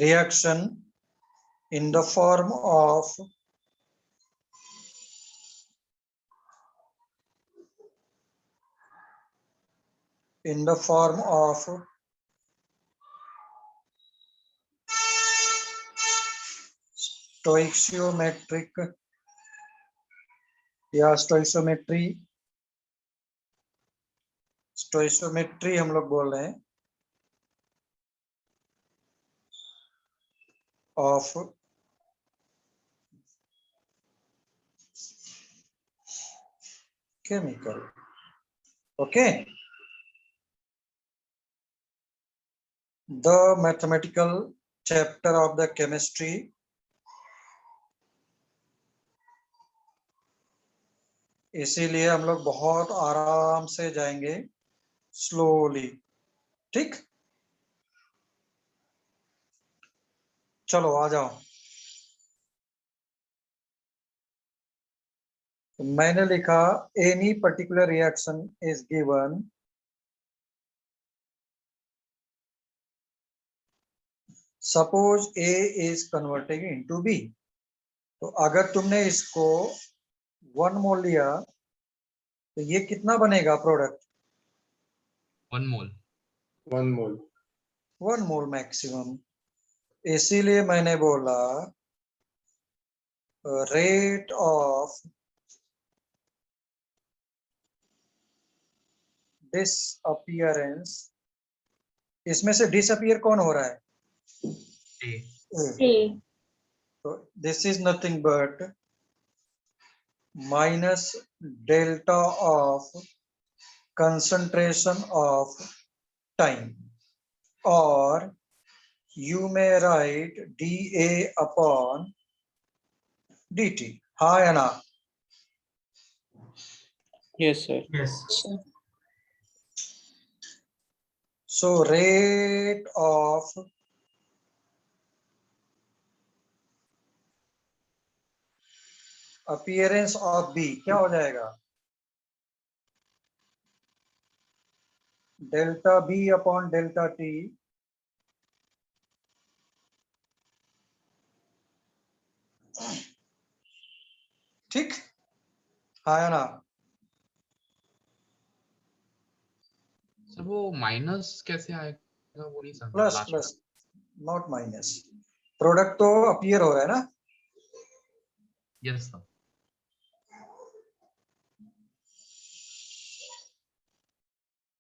reaction in the form of stoichiometric या stoichiometry हम लोग बोल रहे हैं of chemical. Okay. The mathematical chapter of the chemistry. इसीलिए हम लोग बहुत आराम से जाएंगे, स्लोली. ठीक, चलो आ जाओ. मैंने लिखा any particular reaction is given suppose A is converting into B. तो अगर तुमने इसको 1 मोल लिया तो ये कितना बनेगा प्रोडक्ट? 1 mole. 1 मोल मैक्सिमम. इसीलिए मैंने बोला रेट ऑफ डिसअपियरेंस. इसमें से डिसअपियर कौन हो रहा है? A. A. तो this is nothing but minus delta of concentration of time, और you may write dA upon dt. हाँ या ना? Yes, sir. Yes. So rate of appearance of B क्या हो जाएगा? Delta B upon delta T. ठीक, हाँ या ना? सर वो माइनस कैसे आएगा वो नहीं समझा plus last plus, not minus. Product तो अपीयर हो रहा है ना? Yes sir.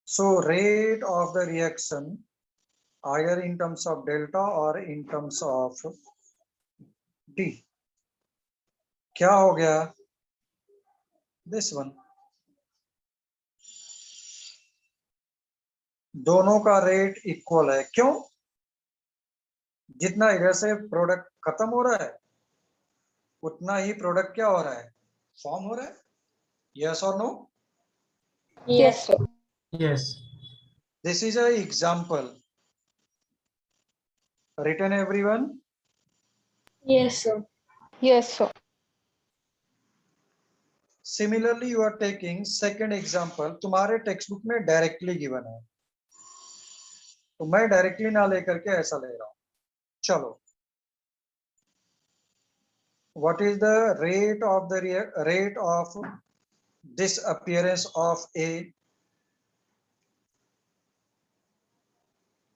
So rate of the reaction either in terms of delta or in terms of D. क्या हो गया? This one. दोनों का रेट इक्वल है. क्यों? जितना इधर से प्रोडक्ट खत्म हो रहा है उतना ही प्रोडक्ट क्या हो रहा है? फॉर्म हो रहा है. यस और no? Yes, sir. Yes. This is an example. Written everyone? Yes, sir. Yes, sir. Similarly, you are taking second example. तुम्हारे टेक्स्ट बुक में डायरेक्टली गिवन है, तो मैं डायरेक्टली ना लेकर के ऐसा ले रहा हूं. चलो, what is the rate of disappearance of A?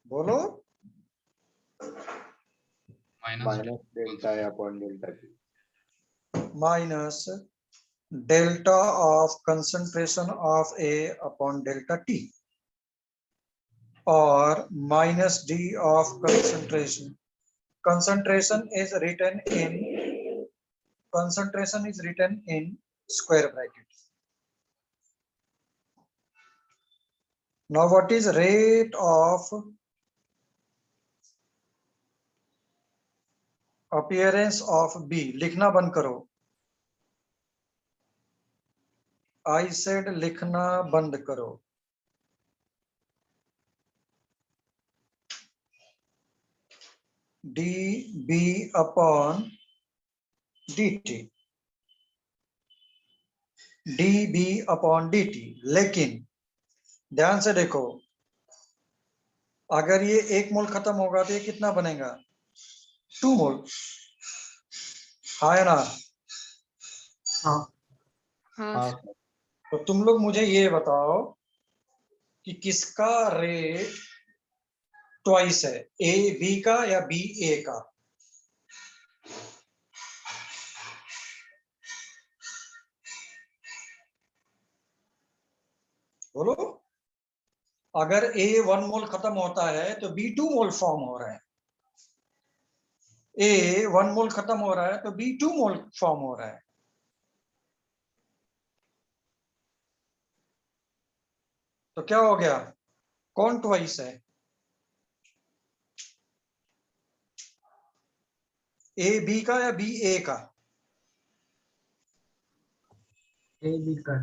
बोलो. Minus delta A upon delta T. Minus delta of concentration of A upon delta T, or minus D of concentration. Concentration is written in square bracket. Now what is rate of appearance of B? लिखना बंद करो. I said लिखना बंद करो. dB upon dt. dB upon dt. लेकिन ध्यान से देखो, अगर ये 1 मोल खत्म होगा तो ये कितना बनेगा? 2 मोल. हाँ या ना? हाँ हाँ तो तुम लोग मुझे ये बताओ कि किसका रेट ट्वाइस है, ए बी का या बी ए का? बोलो. अगर ए 1 मोल खत्म होता है तो बी 2 मोल फॉर्म हो रहा है. ए 1 मोल खत्म हो रहा है तो बी 2 मोल फॉर्म हो रहा है. तो क्या हो गया? कौन ट्वाइस है? ए बी का या बी ए का? ए बी का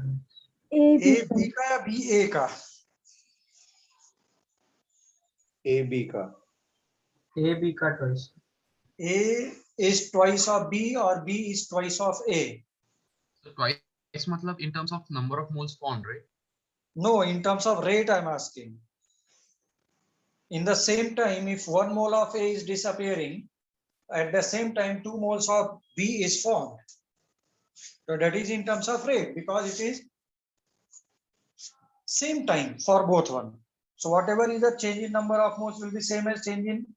ए बी का या बी ए का? ए बी का. ए बी का twice. A is twice of B or B is twice of A? So twice matlab in terms of number of moles formed, right? No, in terms of rate I'm asking. In the same time, if 1 mole of A is disappearing, at the same time 2 moles of B is formed. So that is in terms of rate, because it is same time for both one. So whatever is the change in number of moles will be same as change in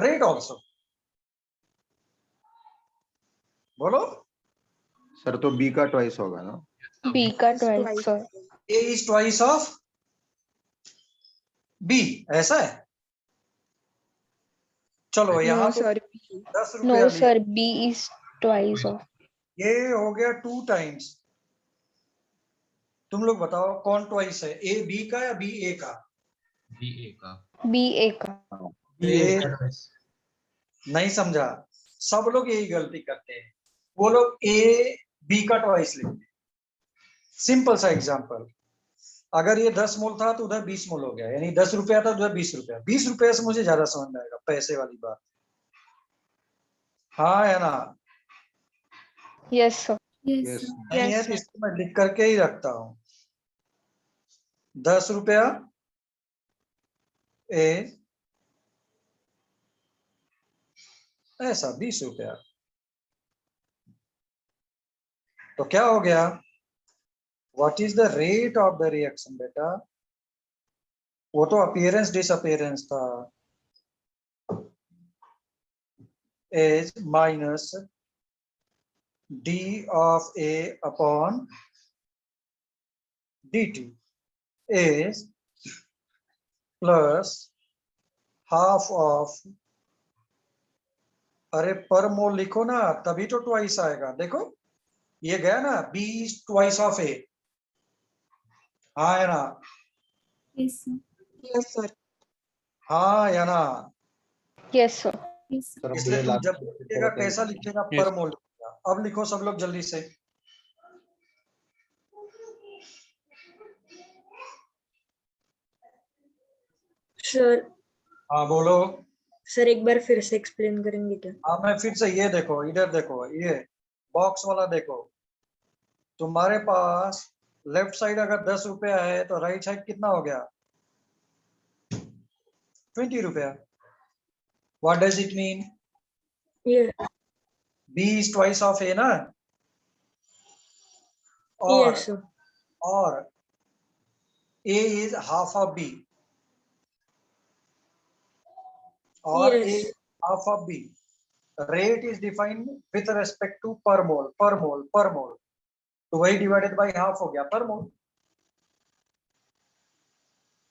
rate also. बोलो. Sir तो B का twice होगा ना. B का twice sir. A is twice of B, ऐसा है. चलो यहाँ तो 10 नो रुपया sir B is twice of. ये हो गया 2 टाइम्स. तुम लोग बताओ कौन ट्वाइस है, ए बी का या बी ए का? B A का. B A का. बी ए का ट्वाइस. नहीं समझा. सब लोग यही गलती करते हैं. वो लोग ए बी का ट्वाइस लेते हैं. सिंपल सा एग्जांपल, अगर ये 10 मोल था तो उधर 20 मोल हो गया, यानी 10 रुपया था उधर 20 रुपया. 20 रुपया से मुझे ज्यादा समझ में आएगा, पैसे वाली बात. हाँ है ना? Yes sir. Yes, Yes. sir. नहीं है तो इसको मैं लिख करके ही रखता हूँ. 10 रुपया ए ऐसा 20 रुपया. तो क्या हो गया? What is the rate of the reaction बेटा? वो तो अपीयरेंस डिसअपीयरेंस था. As minus D of A upon dt is plus half of. अरे पर मोल लिखो ना, तभी तो ट्वाइस आएगा. देखो ये गया ना, B is twice of A. हाँ या ना? Yes, sir. हाँ या ना? Yes sir. Yes, sir. Sir इसलिए मुझे तुम लास्ट जब लिखेगा कैसा लिखेगा? Yes. पर मोल लिखेगा. अब लिखो सब लोग जल्दी से. सर. हाँ बोलो. सर एक बार फिर से एक्सप्लेन करेंगे क्या? हाँ मैं फिर से, ये देखो इधर देखो, ये बॉक्स वाला देखो. तुम्हारे पास लेफ्ट साइड अगर 10 रुपया है तो राइट साइड कितना हो गया? 20 रुपया. What does it mean? ये B is twice of A ना? और यस सर. और A is half of B. Or Yes. A is half of B. Rate is defined with respect to per mole, per mole, per mole. तो वही divided by half हो गया पर मोल।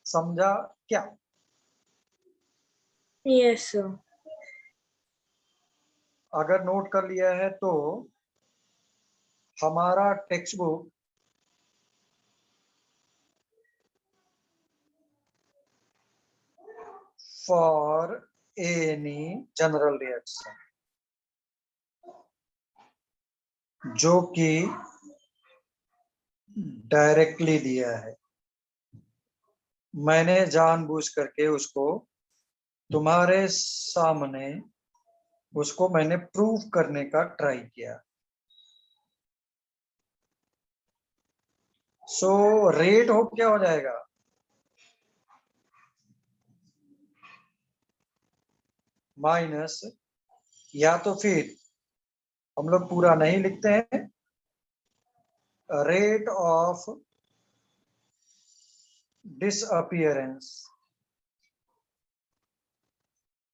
समझा क्या? Yes, sir. अगर note कर लिया है तो हमारा text book for any general reaction जो कि डायरेक्टली दिया है, मैंने जानबूझ करके उसको तुम्हारे सामने उसको मैंने प्रूव करने का ट्राई किया। सो रेट हो क्या हो जाएगा? माइनस, या तो फिर हम लोग पूरा नहीं लिखते हैं, rate of disappearance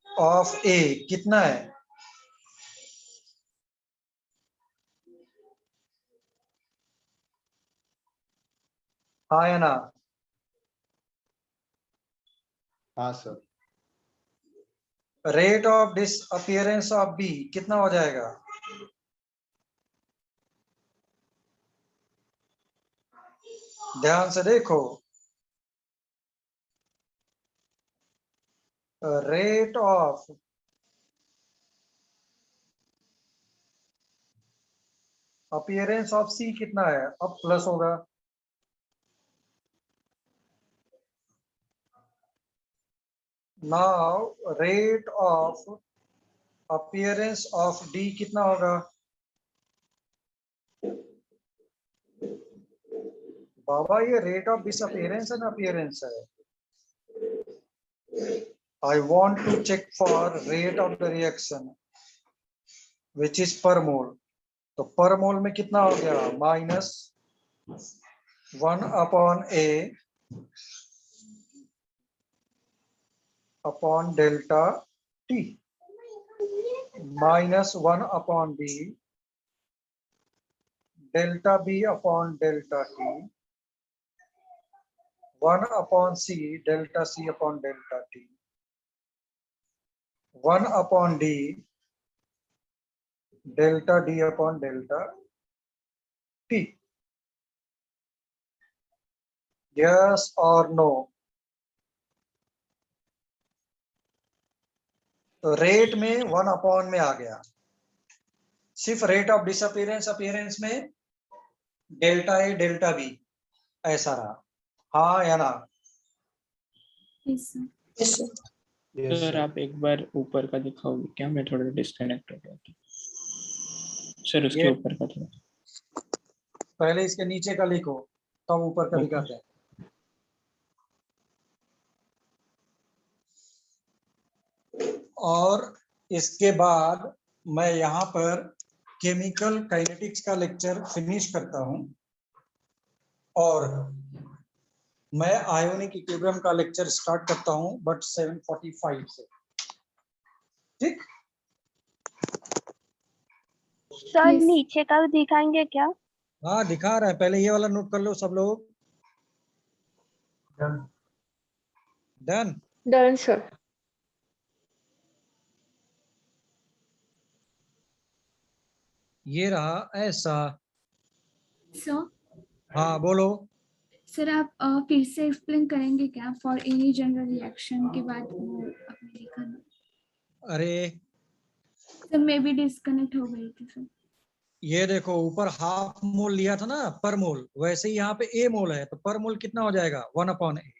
of A कितना है? हाँ या ना? हाँ sir. Rate of disappearance of B कितना हो जाएगा? ध्यान से देखो, rate of appearance of C कितना है? अब प्लस होगा, now rate of appearance of D कितना होगा? बाबा ये रेट ऑफ डिसअपियरेंस है ना अपीयरेंस है? I want to check for rate of the reaction which is per mole. तो पर मोल में कितना हो गया? Minus 1/A upon delta T minus 1/B delta B upon delta T 1/C delta C upon delta T 1/D delta D upon delta T. Yes और no? तो rate में 1/में आ गया, सिर्फ रेट ऑफ डिसअपियरेंस अपीयरेंस में delta A delta B ऐसा रहा। हाँ या ना? Yes, sir. Yes, sir. Sir आप एक बार ऊपर का दिखाओगे क्या? मैं थोड़ा डिस्कनेक्ट हो गया था सर, उसके ये ऊपर का थोड़ा। पहले इसके नीचे का लिखो तब ऊपर का Okay. दिखाते हैं। और इसके बाद मैं यहाँ पर केमिकल काइनेटिक्स का लेक्चर फिनिश करता हूँ और मैं आयोनिक इक्विलिब्रियम का लेक्चर स्टार्ट करता हूँ बट 7:45 से। ठीक? Sir Yes. नीचे का भी दिखाएंगे क्या? हाँ दिखा रहा है, पहले ये वाला नोट कर लो सब लोग। Done. डन? Done sir. ये रहा ऐसा। सर हाँ बोलो। सर आप फिर से एक्सप्लेन करेंगे क्या? फॉर एनी जनरल रिएक्शन के बाद वो आपने लिखा ना। अरे सर मैं भी डिस्कनेक्ट हो गई थी सर। ये देखो ऊपर हाफ मोल लिया था ना पर मोल, वैसे ही यहाँ पे ए मोल है तो पर मोल कितना हो जाएगा? 1/A।